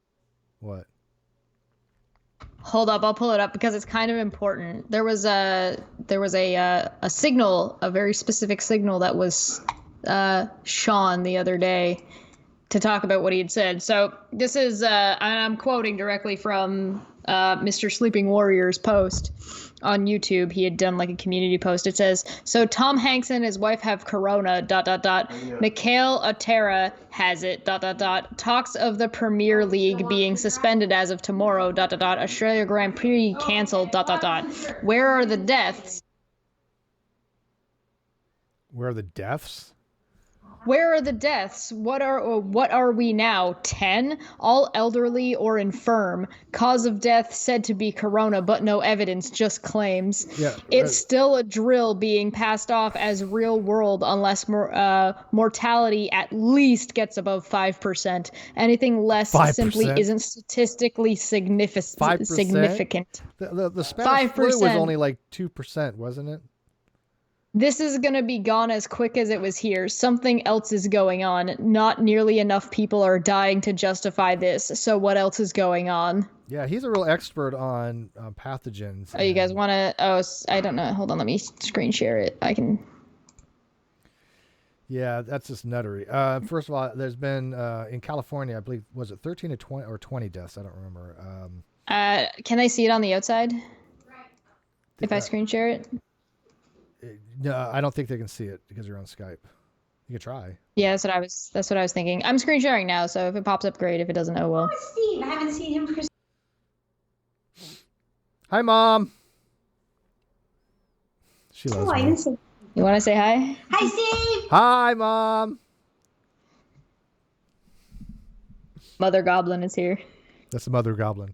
what? Hold up, I'll pull it up because it's kind of important. There was a signal, a very specific signal that was shone the other day to talk about what he had said. So this is, I'm quoting directly from Mr. Sleeping Warrior's post on YouTube. He had done like a community post. It says, so Tom Hanks and his wife have corona, ... Mikhail Otera has it, ... Talks of the Premier League being suspended as of tomorrow, ... Australia Grand Prix canceled, ... Where are the deaths? Where are the deaths? Where are the deaths? What are we now? 10? All elderly or infirm. Cause of death said to be corona, but no evidence, just claims. Yeah. It's still a drill being passed off as real world unless mortality at least gets above 5%. Anything less 5%? simply isn't statistically 5%? significant. The Spanish flu was 5%. only like 2%, wasn't it? This is going to be gone as quick as it was here. Something else is going on. Not nearly enough people are dying to justify this. So what else is going on? Yeah, he's a real expert on pathogens. Oh, you guys want to? Oh, I don't know. Hold on. Let me screen share it. I can. Yeah, that's just nuttery. First of all, there's been in California, I believe, was it 13 to 20 or 20 deaths? I don't remember. Can they see it on the outside? If I screen share it? No, I don't think they can see it because you're on Skype. You could try. Yeah, that's what I was thinking. I'm screen sharing now, so if it pops up, great. If it doesn't, oh well. Oh, Steve, I haven't seen him for. Hi, Mom. She loves Oh, I me. didn't see. You want to say hi? Hi, Steve. Hi, Mom. Mother Goblin is here. That's the mother goblin.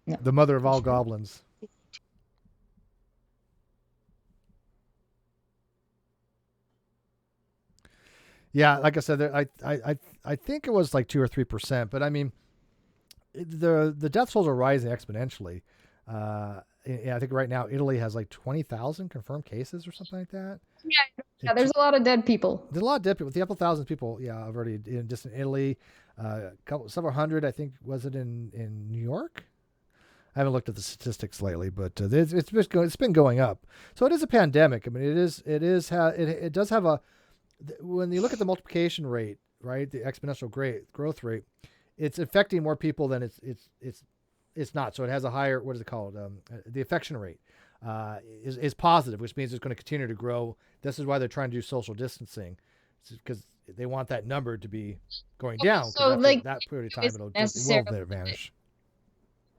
No. The mother of all goblins. Yeah, like I said, I think it was like 2 or 3%, but I mean, the death tolls are rising exponentially. I think right now Italy has like 20,000 confirmed cases or something like that. Yeah, there's a lot of dead people. There's a lot of dead people. A couple thousand people, yeah, have already just in Italy. Several hundred, I think, was it in New York? I haven't looked at the statistics lately, but it's been going up. So it is a pandemic. I mean, it does have a. When you look at the multiplication rate, right, the exponential growth rate, it's affecting more people than it's not. So it has a higher, what is it called? The infection rate is positive, which means it's going to continue to grow. This is why they're trying to do social distancing, because they want that number to be going down. So, after like, that period of time, it's it will necessarily- vanish.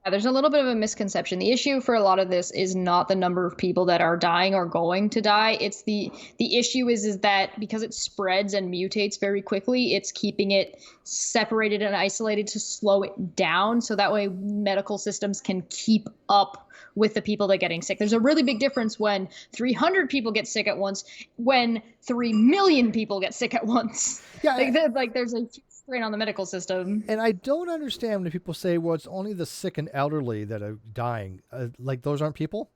Yeah, there's a little bit of a misconception. The issue for a lot of this is not the number of people that are dying or going to die. It's the issue is that because it spreads and mutates very quickly, it's keeping it separated and isolated to slow it down, so that way medical systems can keep up with the people that are getting sick. There's a really big difference when 300 people get sick at once, when 3 million people get sick at once. Yeah, there's a huge strain on the medical system. And I don't understand when people say, well, it's only the sick and elderly that are dying. Like, those aren't people?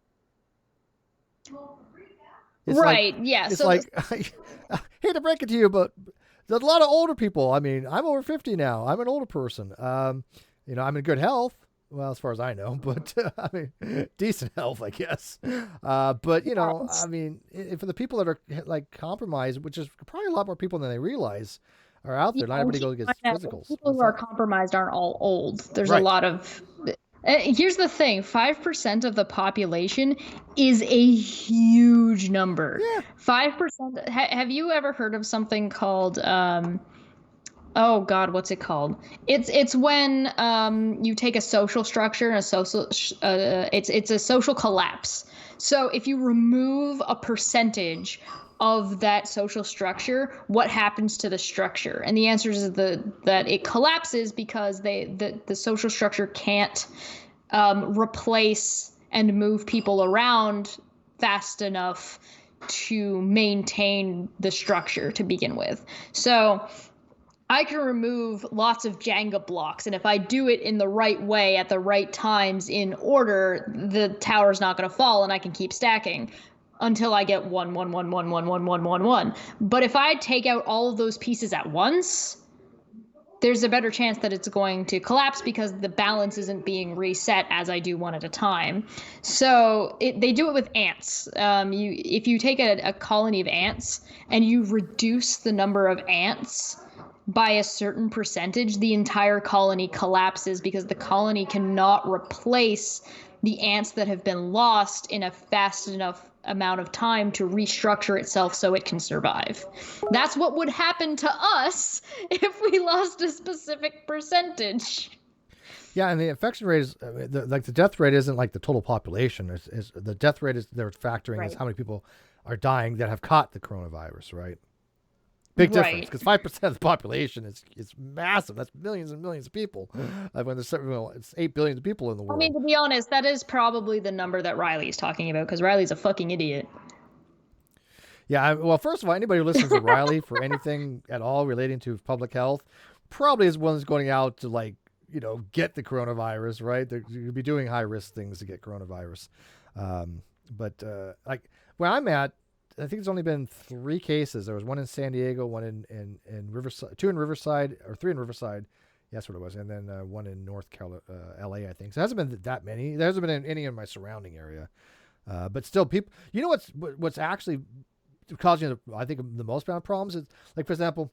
It's Right, like, yeah. It's So like, I hate to break it to you, but there's a lot of older people. I mean, I'm over 50 now. I'm an older person. I'm in good health. Well, as far as I know, but I mean, decent health, I guess. But, I mean, for the people that are like compromised, which is probably a lot more people than they realize, are out there. Not everybody goes to get physicals. People who are compromised aren't all old. There's Right. a lot of. Here's the thing: 5% of the population is a huge number. Yeah. 5%. Have you ever heard of something called? Oh God, what's it called? It's when you take a social structure and a social it's a social collapse. So if you remove a percentage of that social structure, what happens to the structure? And the answer is that it collapses because the social structure can't replace and move people around fast enough to maintain the structure to begin with. So I can remove lots of Jenga blocks, and if I do it in the right way at the right times in order, the tower's not going to fall, and I can keep stacking until I get 1, 1, 1, 1, 1, 1, 1, 1, 1. But if I take out all of those pieces at once, there's a better chance that it's going to collapse because the balance isn't being reset as I do one at a time. So they do it with ants. If you take a colony of ants and you reduce the number of ants by a certain percentage, the entire colony collapses because the colony cannot replace the ants that have been lost in a fast enough amount of time to restructure itself so it can survive. That's what would happen to us if we lost a specific percentage. Yeah, and the infection rate is the death rate isn't like the total population. Is the death rate is they're factoring is how many people are dying that have caught the coronavirus, right? Big difference, Right. because 5% of the population is massive. That's millions and millions of people. When there's it's 8 billion people in the I world. mean, to be honest, that is probably the number that Riley's talking about because Riley's a fucking idiot. Yeah, well, first of all, anybody who listens to Riley for anything at all relating to public health probably is one that's going out to, like, get the coronavirus, right? You'd be doing high risk things to get coronavirus. But like where I'm at, I think there's only been 3 cases. There was one in San Diego, one in Riverside, 2 in Riverside, or 3 in Riverside. Yeah, that's what it was. And then one in North Carolina, LA, I think. So it hasn't been that many. There hasn't been any in my surrounding area. But still, people, what's actually causing, I think, the most amount of problems is, like, for example,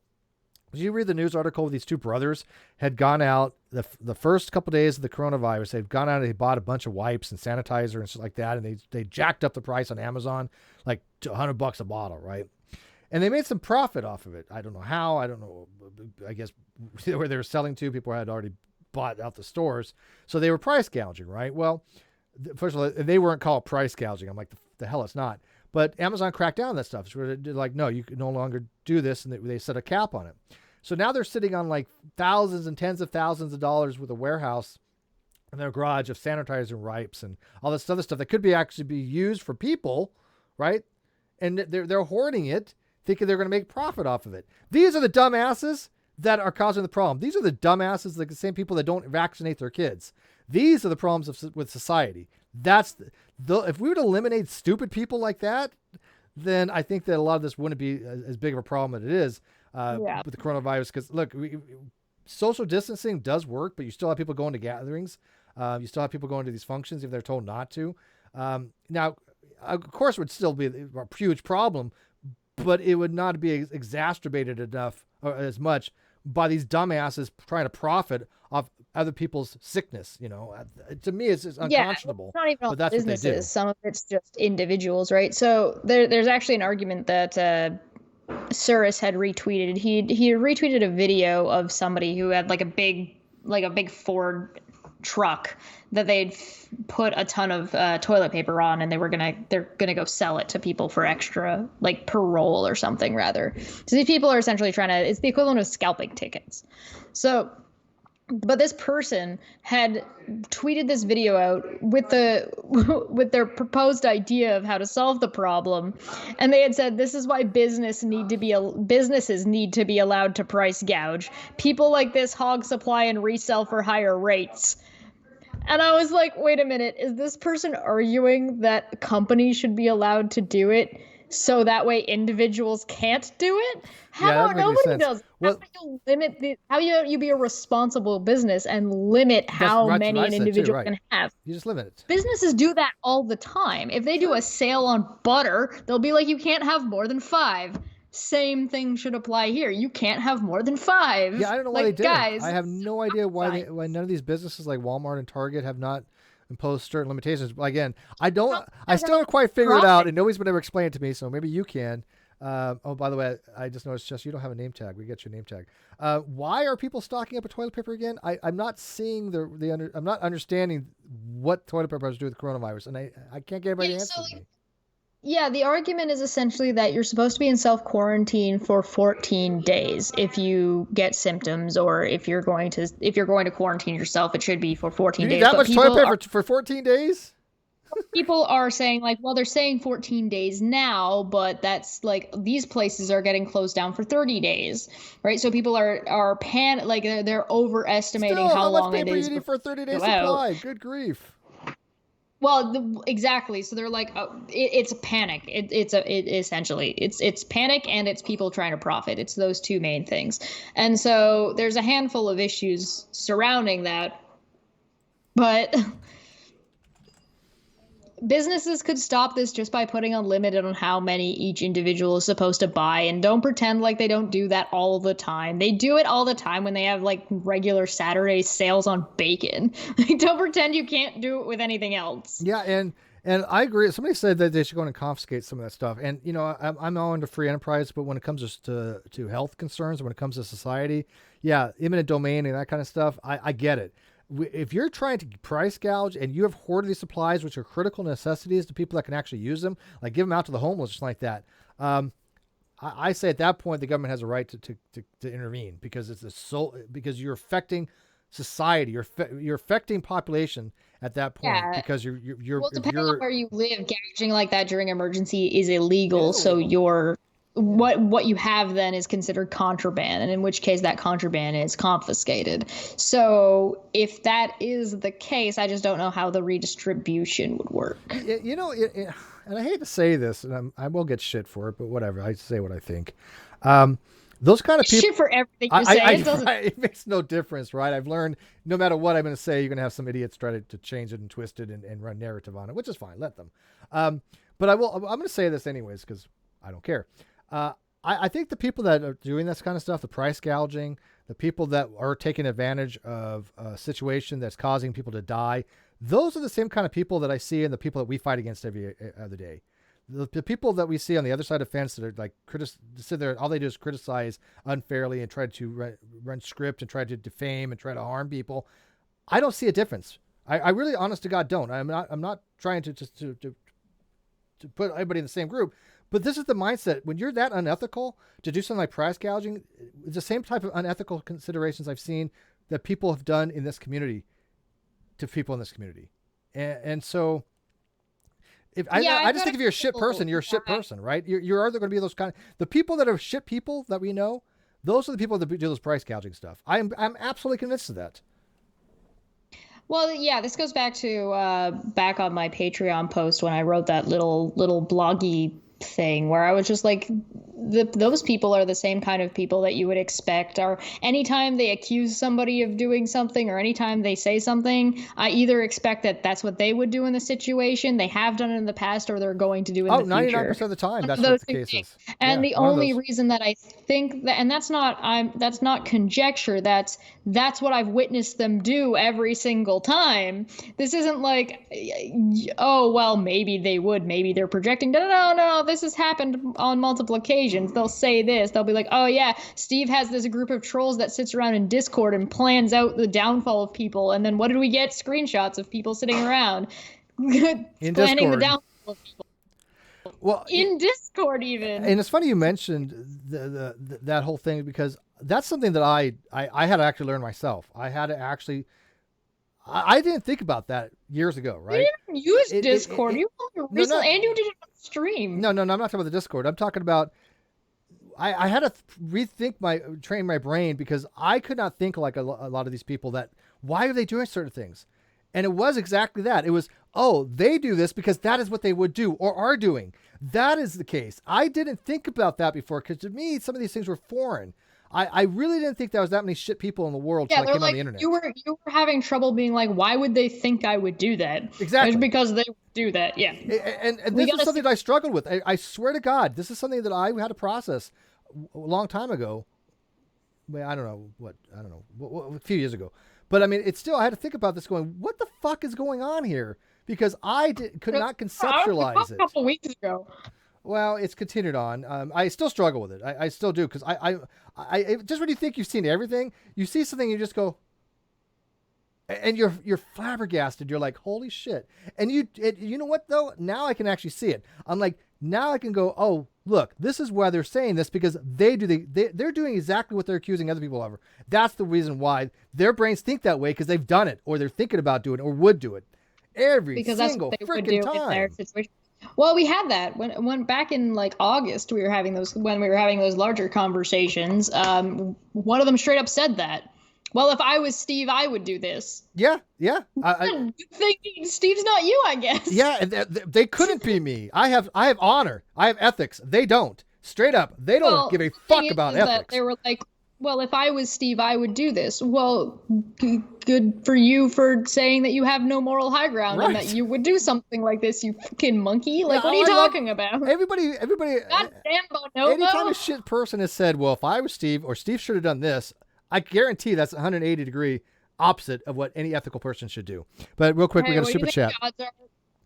did you read the news article? These 2 brothers had gone out the first couple of days of the coronavirus. They'd gone out and they bought a bunch of wipes and sanitizer and stuff like that, and they jacked up the price on Amazon, like to $100 a bottle, right? And they made some profit off of it. I don't know how. I don't know. I guess where they were selling to, people had already bought out the stores, so they were price gouging, right? Well, first of all, they weren't called price gouging. I'm like, the hell, it's not. But Amazon cracked down on that stuff. So they're like, no, you can no longer do this, and they set a cap on it. So now they're sitting on like thousands and tens of thousands of dollars with a warehouse in their garage of sanitizer and wipes and all this other stuff that could actually be used for people, right? And they're hoarding it, thinking they're going to make profit off of it. These are the dumbasses that are causing the problem. These are the dumbasses, like the same people that don't vaccinate their kids. These are the problems with society. That's if we would eliminate stupid people like that, then I think that a lot of this wouldn't be as big of a problem as it is with the coronavirus. Because look, social distancing does work, but you still have people going to gatherings. You still have people going to these functions if they're told not to. Now, of course, it would still be a huge problem, but it would not be exacerbated enough or as much by these dumbasses trying to profit off other people's sickness. To me, it's just unconscionable. Yeah, it's not even all but that's businesses. what they do. Some of it's just individuals, right? So there's actually an argument that Suris had retweeted. He retweeted a video of somebody who had like a big Ford truck that they'd put a ton of toilet paper on, and they're gonna go sell it to people for extra, like per roll or something, rather. So these people are essentially it's the equivalent of scalping tickets. But this person had tweeted this video out with their proposed idea of how to solve the problem, and they had said, "This is why businesses need to be allowed to price gouge. People like this hog supply and resell for higher rates." And I was like, "Wait a minute, is this person arguing that companies should be allowed to do it so that way individuals can't do it?" Nobody does. Well, How you be a responsible business and limit how many an individual can have? You just limit it. Businesses do that all the time. If they do a sale on butter, they'll be like, you can't have more than 5. Same thing should apply here. You can't have more than 5. Yeah, I don't know why they did. Guys, I have no idea why none of these businesses like Walmart and Target have not imposed certain limitations. But again, I still don't quite figure it out, and nobody's been able to explain it to me. So maybe you can. Oh, by the way, I just noticed, Jess, you don't have a name tag. We get your name tag. Why are people stocking up with toilet paper again? I'm not seeing I'm not understanding what toilet paper has to do with coronavirus, and I can't get anybody to answer me. Yeah, the argument is essentially that you're supposed to be in self-quarantine for 14 days if you get symptoms, or if you're going to quarantine yourself, it should be for 14 days. You need that much toilet paper for 14 days? People are saying, like, well, they're saying 14 days now, but that's like these places are getting closed down for 30 days, right? So people are like they're overestimating how long it is. How much paper you need for a 30-day supply? Good grief. Well, exactly. So they're like, it's a panic. Essentially it's panic, and it's people trying to profit. It's those two main things. And so there's a handful of issues surrounding that, but businesses could stop this just by putting a limit on how many each individual is supposed to buy, and don't pretend like they don't do that all the time. They do it all the time when they have like regular Saturday sales on bacon. Don't pretend you can't do it with anything else. Yeah, and I agree. Somebody said that they should go in and confiscate some of that stuff. And I'm all into free enterprise, but when it comes to health concerns, when it comes to society, yeah, eminent domain and that kind of stuff, I get it. If you're trying to price gouge and you have hoarded these supplies, which are critical necessities to people that can actually use them, like give them out to the homeless, just like that. I say at that point the government has a right to intervene because because you're affecting society, you're affecting population at that point Yeah. because you're Well, depending on you're where you live, gouging like that during emergency is illegal. It is So illegal. your what you have then is considered contraband, and in which case that contraband is confiscated. So if that is the case, I just don't know how the redistribution would work. And I hate to say this, and I will get shit for it, but whatever. I say what I think. Those kind of people. Shit for everything you say. It doesn't. It makes no difference, right? I've learned no matter what I'm going to say, you're going to have some idiots try to change it and twist it and run narrative on it, which is fine. Let them. But I'm going to say this anyways because I don't care. I think the people that are doing this kind of stuff, the price gouging, the people that are taking advantage of a situation that's causing people to die, those are the same kind of people that I see in the people that we fight against every other day. The people that we see on the other side of the fence that are like sit there, all they do is criticize unfairly and try to run script and try to defame and try to harm people. I don't see a difference. I really, honest to God, don't. I'm not trying to just to put everybody in the same group. But this is the mindset. When you're that unethical to do something like price gouging, it's the same type of unethical considerations I've seen that people have done in this community to people in this community. And so I just think if you're a shit person, you're a shit person, right? You're either going to be those the people that are shit people that we know, those are the people that do this price gouging stuff. I'm absolutely convinced of that. Well, yeah, this goes back to back on my Patreon post when I wrote that little bloggy thing where I was just like, those people are the same kind of people that you would expect. Or anytime they accuse somebody of doing something or anytime they say something, I either expect that that's what they would do in the situation, they have done it in the past, or they're going to do in the future. 99% of the time, that's what the case is. And the only reason that I think that, and that's not conjecture, that's what I've witnessed them do every single time. This isn't like, oh, well, maybe they would, maybe they're projecting. No, this has happened on multiple occasions. They'll say this. They'll be like, oh, yeah, Steve has this group of trolls that sits around in Discord and plans out the downfall of people. And then what did we get? Screenshots of people sitting around planning Discord. the downfall of people. Well, in Discord even. And it's funny you mentioned that whole thing because that's something that I had to actually learn myself. I had to actually... I didn't think about that years ago, right? You didn't use Discord. You recently, and you did it on stream. No, I'm not talking about the Discord. I'm talking about I had to train my brain because I could not think like a lot of these people that why are they doing certain things? And it was exactly that. It was, oh, they do this because that is what they would do or are doing. That is the case. I didn't think about that before because to me, some of these things were foreign. I really didn't think there was that many shit people in the world until I came on the internet. You were having trouble being like, why would they think I would do that? Exactly. It's because they would do that, yeah. And this is something that I struggled with. I swear to God, this is something that I had to process a long time ago. Well, I don't know, a few years ago. But I mean, it's still, I had to think about this going, what the fuck is going on here? Because I could not conceptualize it. A couple weeks ago. Well, it's continued on. I still struggle with it. I still do because I just when you think you've seen everything, you see something, you just go, and you're flabbergasted. You're like, holy shit! And you know what though? Now I can actually see it. I'm like, now I can go, oh look, this is why they're saying this because they're doing exactly what they're accusing other people of. That's the reason why their brains think that way because they've done it or they're thinking about doing it or would do it every single freaking time. In their situation. Well, we had that when back in like August when we were having those larger conversations. One of them straight up said that. Well, if I was Steve, I would do this. Yeah. Steve's not you, I guess. Yeah, they couldn't be me. I have honor. I have ethics. They don't. Straight up, they don't give a fuck about ethics. They were like, well, if I was Steve, I would do this. Well, good for you for saying that you have no moral high ground and that you would do something like this, you fucking monkey. Like, what are you talking about? Everybody. God damn, Bonobo. Anytime a shit person has said, well, if I was Steve or Steve should have done this, I guarantee that's 180 degree opposite of what any ethical person should do. But real quick, we got a super chat.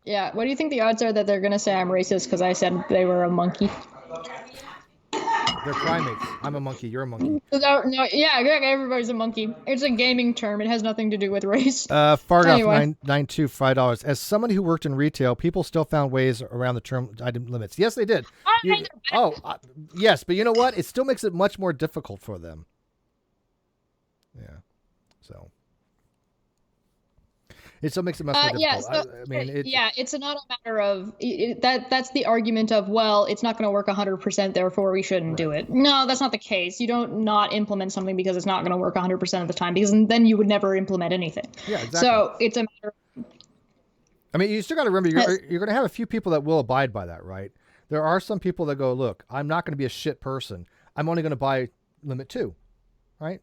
Yeah, what do you think the odds are that they're going to say I'm racist because I said they were a monkey? They're primates. I'm a monkey. You're a monkey. No, yeah, everybody's a monkey. It's a gaming term. It has nothing to do with race. Fargoff Anyway. 992 $5. As someone who worked in retail, people still found ways around the term item limits. Yes, they did. Yes, but you know what? It still makes it much more difficult for them. Yeah. So. It still makes it much more difficult. Yeah, so, it's not a matter of that's the argument of, well, it's not going to work 100%, therefore we shouldn't do it. No, that's not the case. You don't not implement something because it's not going to work 100% of the time, because then you would never implement anything. Yeah, exactly. So it's a matter of, I mean, you still got to remember, you're going to have a few people that will abide by that, right? There are some people that go, look, I'm not going to be a shit person. I'm only going to buy limit 2, right?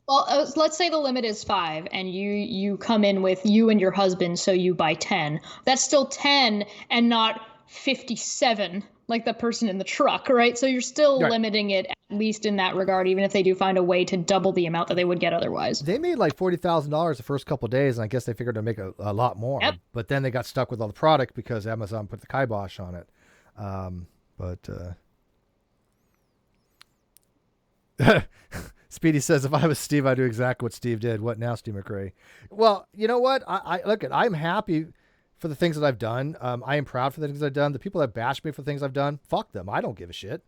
well, let's say the limit is 5, and you come in with you and your husband, so you buy 10. That's still 10 and not 57, like the person in the truck, right? So you're still limiting it, at least in that regard, even if they do find a way to double the amount that they would get otherwise. They made like $40,000 the first couple of days, and I guess they figured to make a lot more. Yep. But then they got stuck with all the product because Amazon put the kibosh on it. Speedy says, if I was Steve, I'd do exactly what Steve did. What now, Steve McRae? Well, you know what? I'm happy for the things that I've done. I am proud for the things I've done. The people that bash me for things I've done, fuck them. I don't give a shit.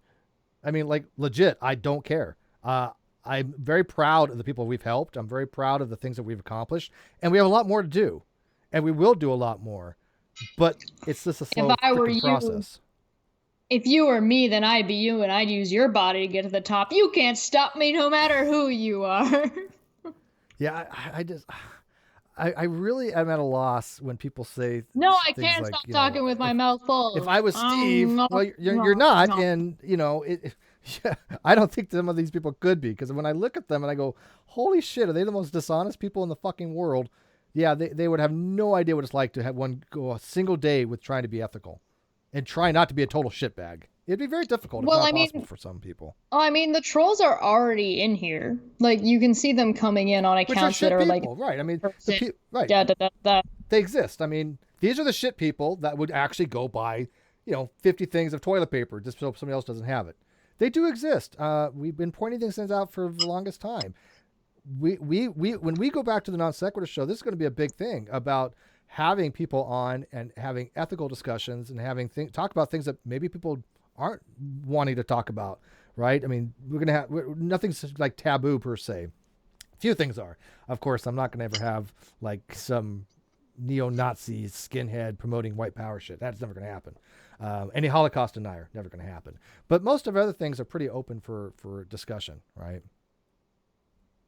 I mean, like, legit, I don't care. I'm very proud of the people we've helped. I'm very proud of the things that we've accomplished. And we have a lot more to do. And we will do a lot more. But it's just a slow process. If you were me, then I'd be you, and I'd use your body to get to the top. You can't stop me no matter who you are. Yeah, I really am at a loss when people say no, I can't stop talking with my mouth full. If I was Steve, well, you're not, and yeah, I don't think some of these people could be, because when I look at them and I go, holy shit, are they the most dishonest people in the fucking world? Yeah, they would have no idea what it's like to have one go a single day with trying to be ethical. And try not to be a total shitbag. It'd be very difficult, if not possible for some people. I mean, the trolls are already in here. Like, you can see them coming in on accounts that are people, like... Right, I mean... Right. They exist. I mean, these are the shit people that would actually go buy, 50 things of toilet paper just so somebody else doesn't have it. They do exist. We've been pointing these things out for the longest time. When we go back to the NonSequitur show, this is going to be a big thing about... having people on and having ethical discussions and having talk about things that maybe people aren't wanting to talk about, right? I mean, nothing's like taboo per se. Few things are. Of course, I'm not going to ever have like some neo-Nazi skinhead promoting white power shit. That's never going to happen. Any Holocaust denier, never going to happen. But most of other things are pretty open for discussion, right?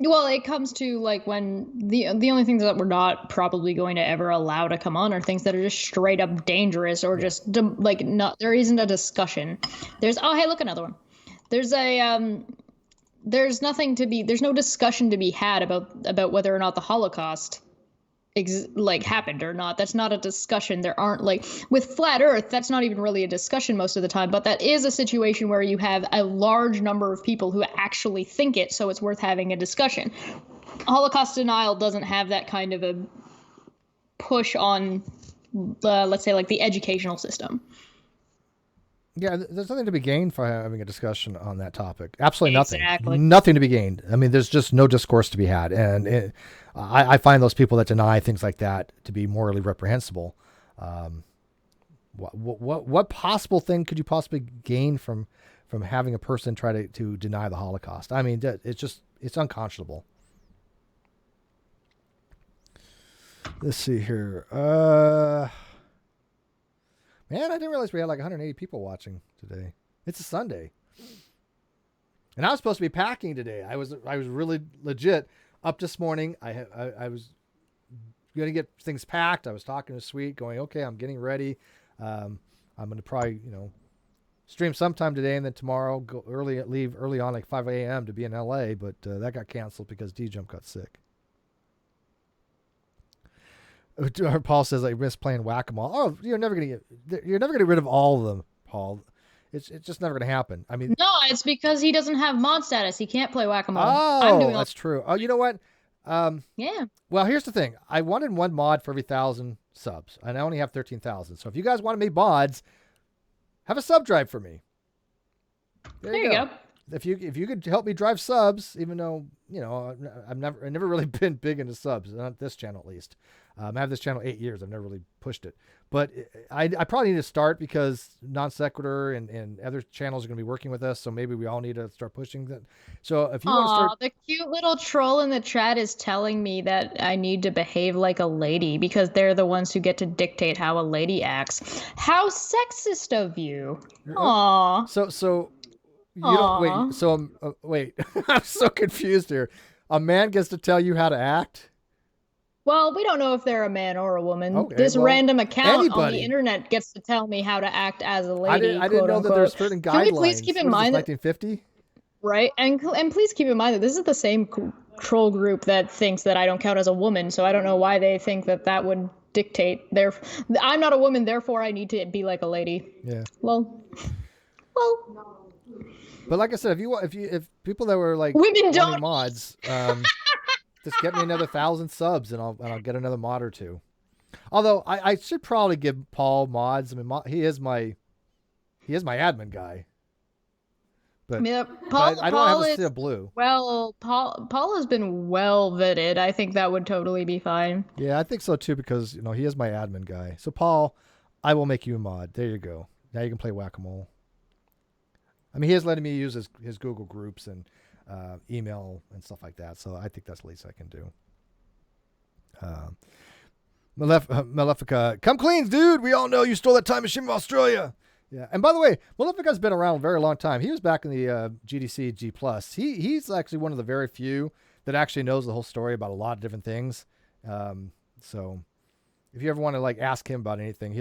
Well, it comes to like when the only things that we're not probably going to ever allow to come on are things that are just straight up dangerous or just like not. There isn't a discussion. There's hey, look, another one. There's there's no discussion to be had about whether or not the Holocaust happened or not. That's not a discussion. There aren't with flat earth, that's not even really a discussion most of the time, but that is a situation where you have a large number of people who actually think it, so it's worth having a discussion. Holocaust denial doesn't have that kind of a push on let's say the educational system. Yeah, there's nothing to be gained for having a discussion on that topic. Absolutely nothing. Exactly. Nothing to be gained. I mean, there's just no discourse to be had. And I find those people that deny things like that to be morally reprehensible. What possible thing could you possibly gain from having a person try to deny the Holocaust? I mean, it's unconscionable. Let's see here. Man, I didn't realize we had like 180 people watching today. It's a Sunday. And I was supposed to be packing today. I was really legit up this morning. I was going to get things packed. I was talking to Sweet going, okay, I'm getting ready. I'm going to probably, stream sometime today and then tomorrow leave early on like 5 a.m. to be in LA, but that got canceled because Tjump got sick. Paul says I miss playing whack-a-mole. Oh, you're never gonna get rid of all of them, Paul. It's just never gonna happen. I mean, no, it's because he doesn't have mod status. He can't play whack-a-mole. Oh, that's true. Oh, you know what? Yeah. Well, here's the thing. I wanted one mod for every 1,000 subs, and I only have 13,000. So if you guys want to make mods, have a sub drive for me. There you go. if you could help me drive subs, even though I've never really been big into subs, not this channel at least. I have this channel 8 years. I've never really pushed it, but I probably need to start because NonSequitur and other channels are going to be working with us. So maybe we all need to start pushing that. So if you want to start, the cute little troll in the chat is telling me that I need to behave like a lady because they're the ones who get to dictate how a lady acts. How sexist of you! Aw. so you don't wait. So wait, I'm so confused here. A man gets to tell you how to act. Well, we don't know if they're a man or a woman. Okay, this well, random account on anybody. the internet gets to tell me how to act as a lady. I didn't know that there's certain guidelines. Can we please keep in mind that 1950? Right, and please keep in mind that this is the same troll group that thinks that I don't count as a woman. So I don't know why they think that would dictate their. I'm not a woman, therefore I need to be like a lady. Yeah. Well. But like I said, if people that were like women don't mods, just get me another 1,000 subs and I'll get another mod or two. Although I should probably give Paul mods. I mean, he is my admin guy. But, yeah, I don't Paul have a seal blue. Well, Paul has been well vetted. I think that would totally be fine. Yeah, I think so too because he is my admin guy. So Paul, I will make you a mod. There you go. Now you can play whack-a-mole. I mean, he is letting me use his Google groups and email and stuff like that. So I think that's the least I can do. Malefica, come cleans, dude. We all know you stole that time machine from Australia. Yeah, and by the way, Malefica's been around a very long time. He was back in the GDC G+. He's actually one of the very few that actually knows the whole story about a lot of different things. So if you ever want to like ask him about anything,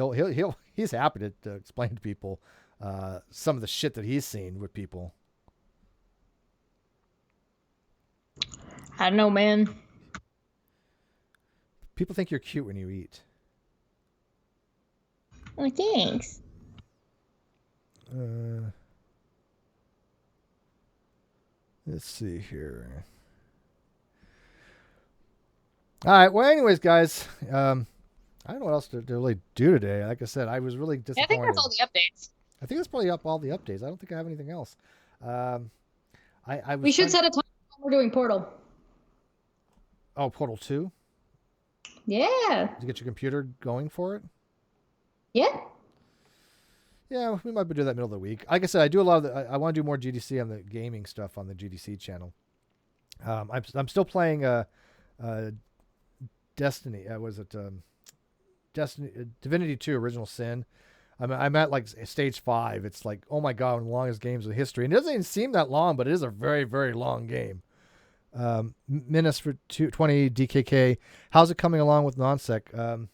he's happy to explain to people some of the shit that he's seen with people. I don't know, man. People think you're cute when you eat. Oh, thanks. Let's see here. All right. Well, anyways, guys, I don't know what else to really do today. Like I said, I was really disappointed. Yeah, I think that's all the updates. I think that's probably up all the updates. I don't think I have anything else. We should set a time when we're doing Portal. Oh, Portal 2? Yeah. Did you get your computer going for it? Yeah. Yeah, we might do that middle of the week. Like I said, I do a lot of I want to do more GDC on the gaming stuff on the GDC channel. I'm still playing Destiny. Divinity 2 Original Sin. I'm at like stage 5. It's like, oh my god, one of the longest games in history. And it doesn't even seem that long, but it is a very, very long game. Menace for 20 DKK. How's it coming along with NonSec?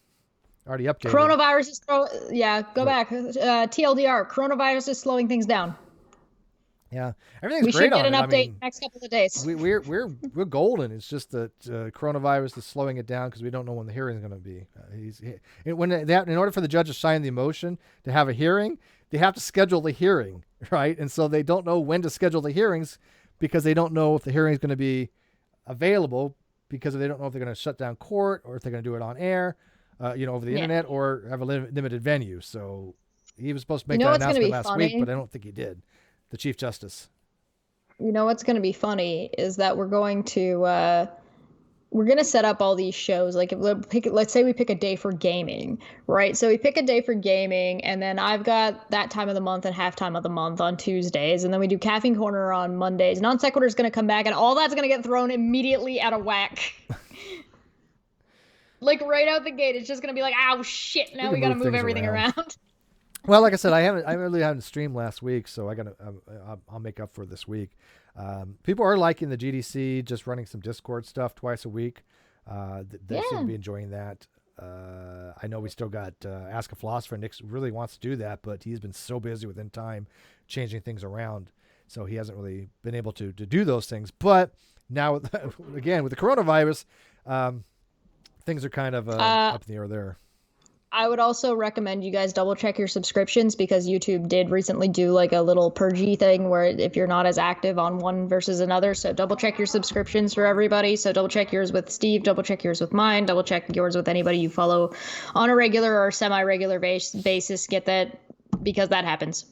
Already updated. Coronavirus is go back. TLDR. Coronavirus is slowing things down. Yeah, everything's we great should get on an it. update next couple of days. We're golden. It's just that coronavirus is slowing it down because we don't know when the hearing is going to be. In order for the judge to sign the motion to have a hearing, they have to schedule the hearing, right? And so they don't know when to schedule the hearings because they don't know if the hearing is going to be available because they don't know if they're going to shut down court or if they're going to do it on air, over the internet or have a limited venue. So he was supposed to make that announcement last week, but I don't think he did. The Chief Justice. You know what's going to be funny is that we're going to set up all these shows. Like, let's say we pick a day for gaming, right? So we pick a day for gaming, and then I've got that time of the month and halftime of the month on Tuesdays, and then we do Caffeine Corner on Mondays. NonSequitur is going to come back, and all that's going to get thrown immediately out of whack. Like right out the gate, it's just going to be like, "Oh shit! Now we got to move everything around." Well, like I said, I really haven't streamed last week, so I'll make up for it this week. People are liking the GDC, just running some Discord stuff twice a week. They seem to be enjoying that. I know we still got Ask a Philosopher. Nick really wants to do that, but he's been so busy within time changing things around, so he hasn't really been able to do those things. But now, again, with the coronavirus, things are kind of up in the air there. I would also recommend you guys double check your subscriptions because YouTube did recently do like a little purgy thing where if you're not as active on one versus another, so double check your subscriptions for everybody. So double check yours with Steve, double check yours with mine, double check yours with anybody you follow on a regular or semi-regular basis. Get that because that happens.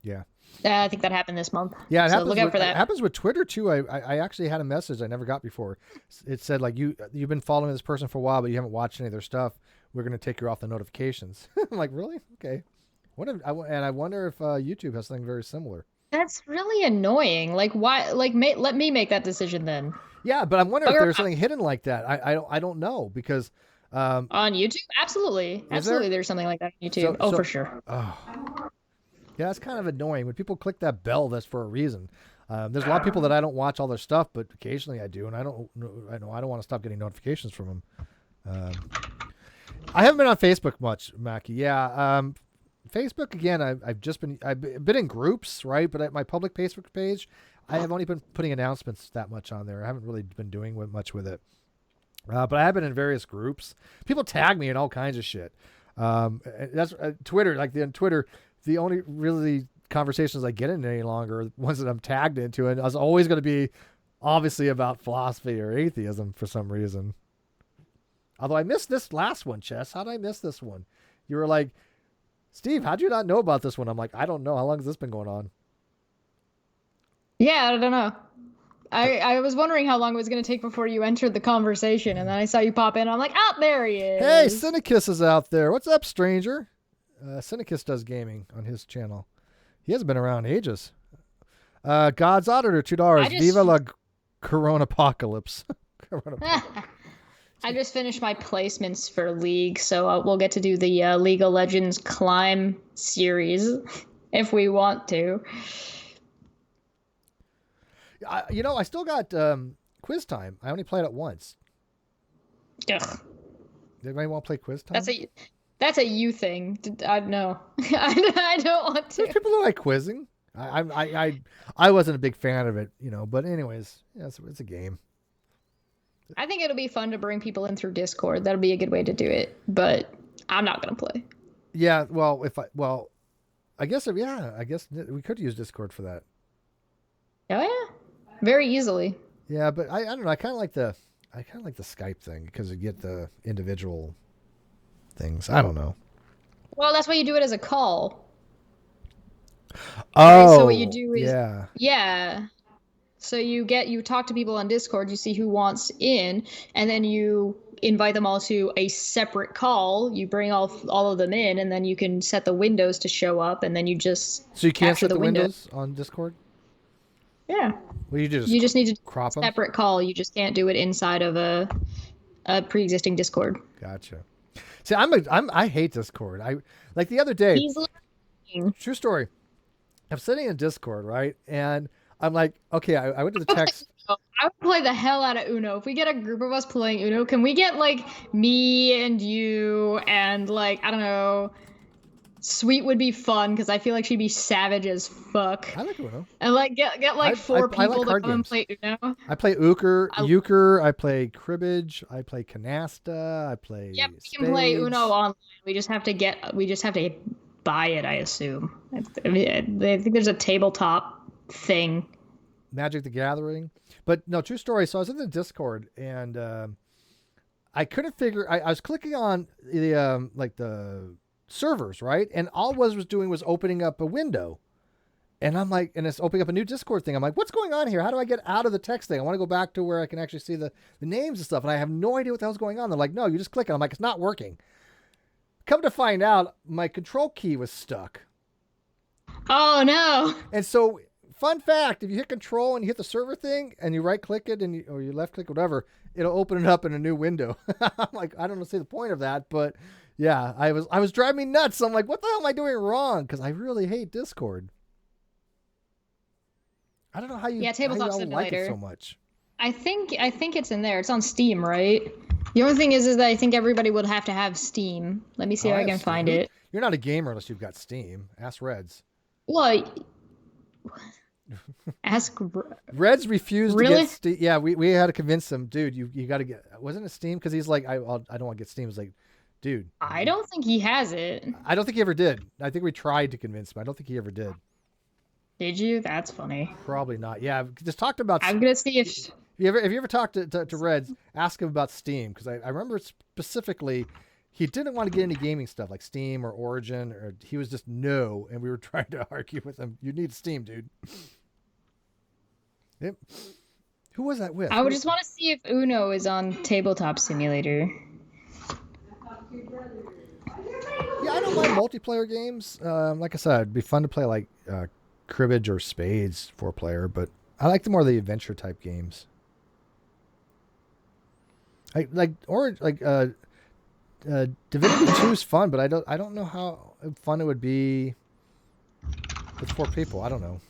Yeah. I think that happened this month. Yeah, it so happens look out with, for that. It happens with Twitter too. I actually had a message I never got before. It said like you've been following this person for a while, but you haven't watched any of their stuff. We're gonna take you off the notifications. I'm like, really? Okay. And I wonder if YouTube has something very similar. That's really annoying. Like, why? Like, let me make that decision then. Yeah, but I'm wondering if Bugger there's off. something hidden like that. I don't know because On YouTube? Absolutely. Absolutely, there's something like that on YouTube. For sure. Oh. Yeah, that's kind of annoying. When people click that bell, that's for a reason. There's a lot of people that I don't watch all their stuff, but occasionally I do, and I don't want to stop getting notifications from them. I haven't been on Facebook much, Mackie. Yeah, Facebook again. I've been in groups, right? But at my public Facebook page, I have only been putting announcements that much on there. I haven't really been doing much with it. But I have been in various groups. People tag me in all kinds of shit. That's Twitter. Like on Twitter, the only really conversations I get in any longer are ones that I'm tagged into, and I was always going to be obviously about philosophy or atheism for some reason. Although I missed this last one, Chess. How did I miss this one? You were like, Steve, how'd you not know about this one? I'm like, I don't know. How long has this been going on? Yeah, I don't know. I was wondering how long it was going to take before you entered the conversation, and then I saw you pop in. I'm like, oh, there he is. Hey, Cynicus is out there. What's up, stranger? Cynicus does gaming on his channel. He hasn't been around ages. God's Auditor, $2. Viva la Corona Apocalypse. I just finished my placements for League, so we'll get to do the League of Legends Climb series if we want to. I still got quiz time. I only played it once. Ugh. Does anybody want to play quiz time? That's a you thing. I know. I don't want to. There's people who like quizzing. I wasn't a big fan of it, But anyways, yeah, it's a game. I think it'll be fun to bring people in through Discord. That'll be a good way to do it. But I'm not gonna play. Yeah, well, I guess we could use Discord for that. Oh yeah, very easily. Yeah, but I don't know. I kind of like the Skype thing because you get the individual things. I don't know. Well, that's why you do it as a call. Oh, right? So what you do is yeah. So you talk to people on Discord, you see who wants in, and then you invite them all to a separate call. You bring all of them in, and then you can set the windows to show up, and then you just so you can't set the windows on Discord. Yeah. Well, you just need to crop them. Separate call. You just can't do it inside of a pre-existing Discord. Gotcha. See, I hate Discord. Like the other day. He's lying. True story. I'm sitting in Discord, right, and I'm like, okay, I went to the text. I would play the hell out of Uno. If we get a group of us playing Uno, can we get like me and you and like, I don't know, Sweet would be fun because I feel like she'd be savage as fuck. I like Uno. And like get like four people like to come and play Uno. I play euchre, I play cribbage, I play canasta, I play Yep, we spades. can play Uno online. We just have to buy it, I assume. I think there's a tabletop thing. Magic the Gathering. But no, true story. So I was in the Discord and I couldn't figure I was clicking on the the servers, right? And all was doing was opening up a window. And I'm like, and it's opening up a new Discord thing. I'm like, what's going on here? How do I get out of the text thing? I want to go back to where I can actually see the names and stuff. And I have no idea what the hell's going on. They're like, no, you just click it. I'm like, it's not working. Come to find out, my control key was stuck. Oh no. And so, fun fact, if you hit control and you hit the server thing and you right click it or you left click, whatever, it'll open it up in a new window. I'm like, I don't know, see the point of that, but yeah, I was driving me nuts. I'm like, what the hell am I doing wrong? Because I really hate Discord. I don't know how you, Tabletop how you all like Simulator. it so much. I think it's in there. It's on Steam, right? The only thing is that I think everybody would have to have Steam. Let me see if I can find it. You're not a gamer unless you've got Steam. Ask Reds. Well, ask Reds refused Really? to get Steam. Yeah, we had to convince him, dude. You got to get. Wasn't it Steam? Because he's like, I don't want to get Steam. It's like, dude. I don't think he has it. I don't think he ever did. I think we tried to convince him. I don't think he ever did. Did you? That's funny. Probably not. Yeah, just talked about. I'm gonna see if If you ever talked to Reds, ask him about Steam because I remember specifically he didn't want to get into gaming stuff like Steam or Origin, or he was just no, and we were trying to argue with him. You need Steam, dude. Yep. Who was that with? I would just want to see if Uno is on Tabletop Simulator. Yeah, I don't mind multiplayer games. Like I said, it'd be fun to play like cribbage or spades 4-player, but I like the more the adventure type games. Divinity 2 is fun, but I don't know how fun it would be with 4 people. I don't know.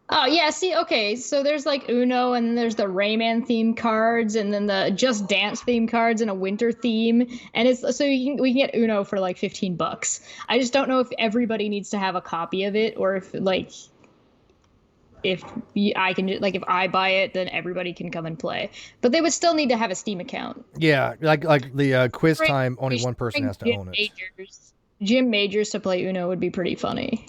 Oh yeah, see, okay, so there's like Uno, and then there's the Rayman theme cards, and then the Just Dance theme cards, and a winter theme, and it's so we can get Uno for like $15. I just don't know if everybody needs to have a copy of it, or if I can, like, if I buy it, then everybody can come and play. But they would still need to have a Steam account. Yeah, like the quiz time, only one person has to own it. Jim Majors to play Uno would be pretty funny.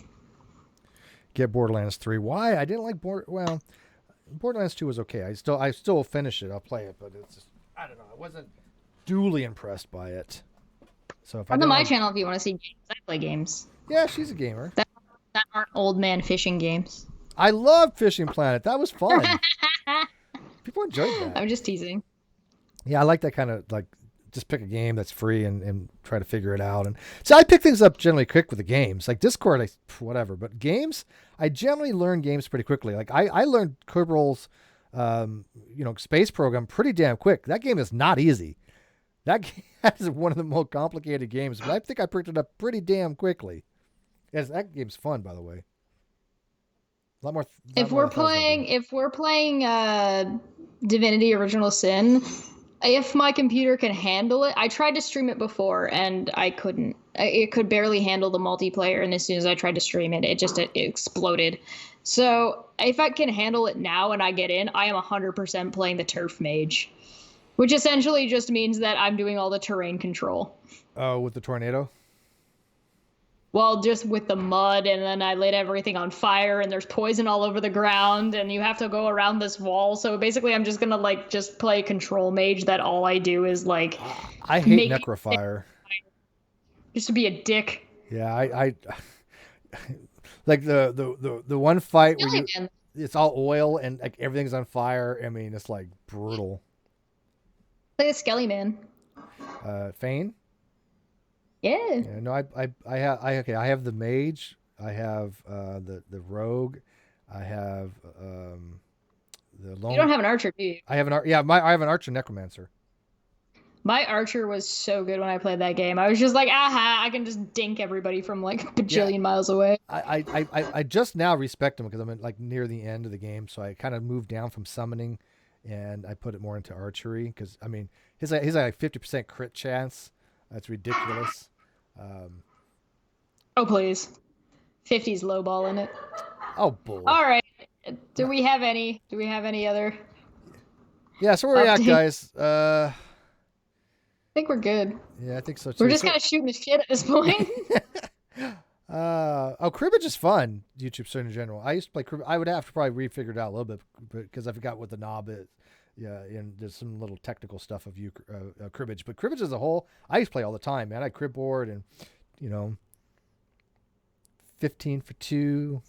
Get Borderlands 3. Why? I didn't like Borderlands 2 was okay. I still will finish it. I'll play it, but it's just, I don't know. I wasn't duly impressed by it. So if Come to my channel if you want to see games. I play games. Yeah, she's a gamer. That aren't old man fishing games. I love Fishing Planet. That was fun. People enjoyed that. I'm just teasing. Yeah, I like that kind of like just pick a game that's free and try to figure it out. And so I pick things up generally quick with the games. Like Discord, whatever. But games, I generally learn games pretty quickly. Like I learned Kerbal's, space program pretty damn quick. That game is not easy. That game is one of the most complicated games, but I think I picked it up pretty damn quickly. Yes, that game's fun, by the way. A lot more. If we're playing Divinity Original Sin, if my computer can handle it, I tried to stream it before and I couldn't. It could barely handle the multiplayer, and as soon as I tried to stream it, it exploded. So if I can handle it now and I get in, I am 100% playing the Turf Mage, which essentially just means that I'm doing all the terrain control. Oh, with the tornado? Well, just with the mud, and then I lit everything on fire, and there's poison all over the ground, and you have to go around this wall. So basically, I'm just gonna just play control mage. That all I do is I hate Necrofire. Just to be a dick. Yeah, I like the one fight where it's all oil and like everything's on fire. I mean, it's like brutal. Play the Skelly Man. Fane. Yeah. No, I have the mage. I have the rogue. I have the lone. You don't have an archer, do you? I have I have an archer necromancer. My archer was so good when I played that game. I was just like, aha, I can just dink everybody from like a bajillion miles away. I just now respect him because I'm near the end of the game, so I kind of moved down from summoning, and I put it more into archery because I mean he's like 50% crit chance. That's ridiculous. Oh please, 50's low ball in it. Oh bull. All right. Do we have any other? Yeah. So where are we at, guys? I think we're good. Yeah, I think so too. We're just kind of shooting the shit at this point. Cribbage is fun. YouTube in general. I used to play cribbage. I would have to probably refigure it out a little bit because I forgot what the knob is. Yeah, and there's some little technical stuff of cribbage, but cribbage as a whole, I used to play all the time, man. I crib board and 15 for 2.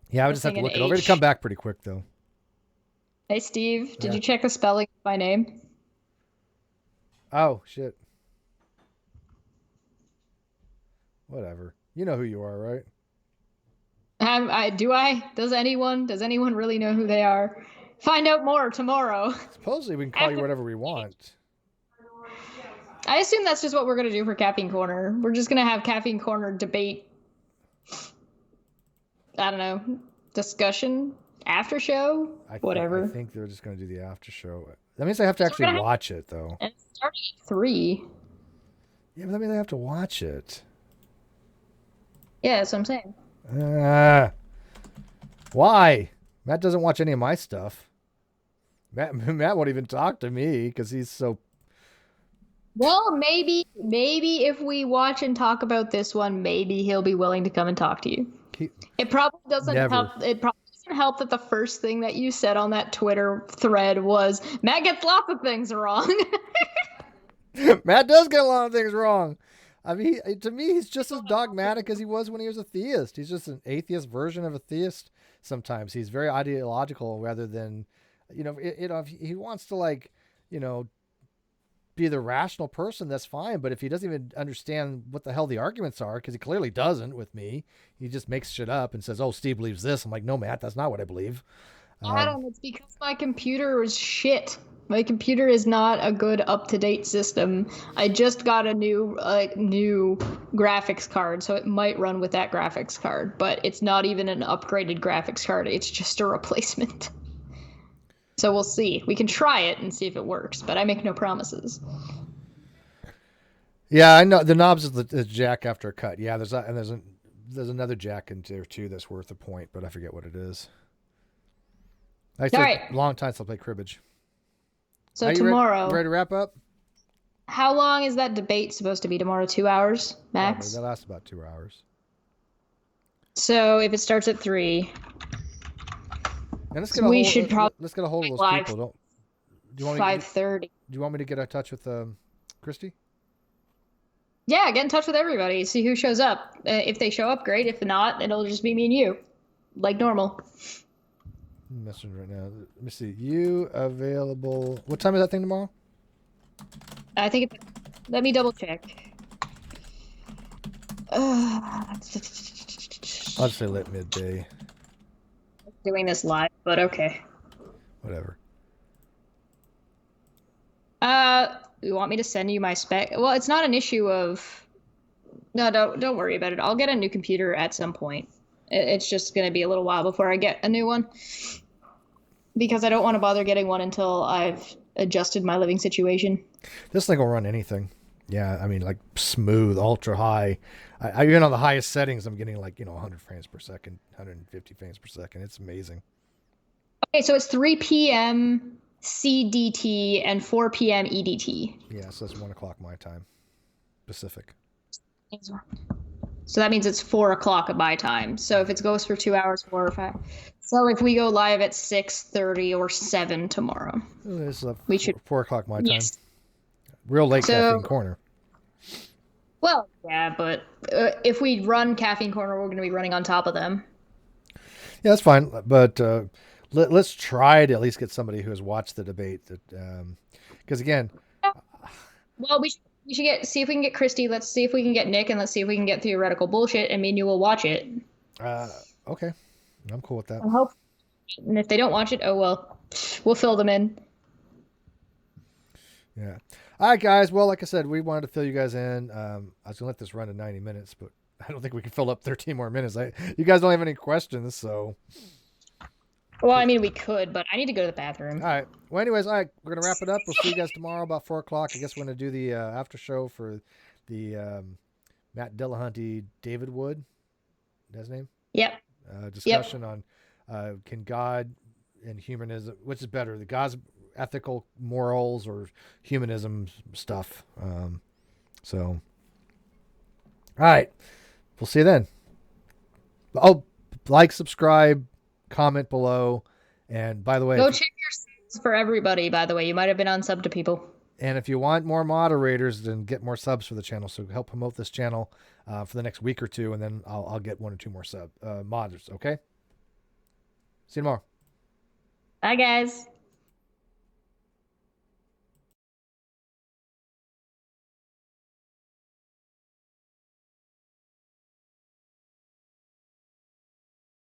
Yeah, I would just have to look it over. It'd come back pretty quick though. Hey Steve, did you check the spelling of my name? Oh shit. Whatever. You know who you are, right? Do I? Does anyone really know who they are? Find out more tomorrow. Supposedly we can call you whatever we want. I assume that's just what we're going to do for Caffeine Corner. We're just going to have Caffeine Corner debate. I don't know. Discussion? After show? Whatever. I think they're just going to do the after show. That means I have to actually watch it, though. And it's starting at 3. Yeah, but that means I have to watch it. Yeah, that's what I'm saying. Why? Matt doesn't watch any of my stuff. Matt won't even talk to me because he's so... Well, maybe if we watch and talk about this one, maybe he'll be willing to come and talk to you. It probably doesn't help. It probably doesn't help that the first thing that you said on that Twitter thread was Matt gets lots of things wrong. Matt does get a lot of things wrong. I mean, to me, he's just as dogmatic as he was when he was a theist. He's just an atheist version of a theist. Sometimes he's very ideological rather than, if he wants to like, you know, be the rational person, that's fine. But if he doesn't even understand what the hell the arguments are, because he clearly doesn't with me, he just makes shit up and says, "Oh, Steve believes this." I'm like, "No, Matt, that's not what I believe." Adam, it's because my computer is shit. My computer is not a good up-to-date system. I just got a new graphics card, so it might run with that graphics card, but it's not even an upgraded graphics card. It's just a replacement. So we'll see. We can try it and see if it works, but I make no promises. Yeah, I know the knobs is the jack after a cut. Yeah, there's another jack in there too that's worth a point, but I forget what it is. I said, All right. long time since I played cribbage. So Are you tomorrow, ready to wrap up? how long is that debate supposed to be tomorrow? 2 hours max? Probably. That lasts about 2 hours. So if it starts at 3, And let's we should probably let's get a hold of those live people. Do you want 5:30. Do you want me to get in touch with Christy? Yeah, get in touch with everybody. See who shows up. If they show up, great. If not, it'll just be me and you, like normal. I'm messaging right now. Let me see. You available? What time is that thing tomorrow? I think it. Let me double check. I'll just say late midday. Doing this live, but okay. Whatever. You want me to send you my spec? Well, it's not an issue of. No, don't worry about it. I'll get a new computer at some point. It's just gonna be a little while before I get a new one, because I don't want to bother getting one until I've adjusted my living situation. This thing will run anything. Yeah, I mean, like smooth, ultra high. I even on the highest settings, I'm getting like 100 frames per second, 150 frames per second. It's amazing. Okay, so it's 3 p.m. CDT and 4 p.m. EDT. Yeah, so it's 1 o'clock my time, Pacific. So that means it's 4 o'clock at my time. So if it goes for 2 hours, 4 or 5. So if we go live at 6:30 or 7 tomorrow, It's we should 4 o'clock my time. Yes. Real late So- caffeine corner. Well, yeah, but if we run Caffeine Corner, we're going to be running on top of them. Yeah, that's fine. But let's try to at least get somebody who has watched the debate. Because again, Well, we should see if we can get Christy. Let's see if we can get Nick, and let's see if we can get Theoretical Bullshit, and me and you will watch it. okay, I'm cool with that. And hope. And if they don't watch it, oh well, we'll fill them in. Yeah. All right, guys. Well, like I said, we wanted to fill you guys in. I was gonna let this run to 90 minutes, but I don't think we can fill up 13 more minutes. You guys don't have any questions, so. Well, I mean, we could, but I need to go to the bathroom. All right. Well, anyways, all right, we're gonna wrap it up. We'll see you guys tomorrow about 4 o'clock. I guess we're gonna do the after show for the Matt Dillahunty, David Wood. That's his name. Yep. Discussion on can God and humanism, which is better, the God's ethical morals or humanism stuff. So, all right, we'll see you then. Oh, like, subscribe, comment below, and by the way, Go check your subs for everybody. By the way, you might have been unsub to people. and if you want more moderators, then get more subs for the channel. So help promote this channel for the next week or two, and then I'll get 1 or 2 more modders. Okay. See you tomorrow. Bye, guys.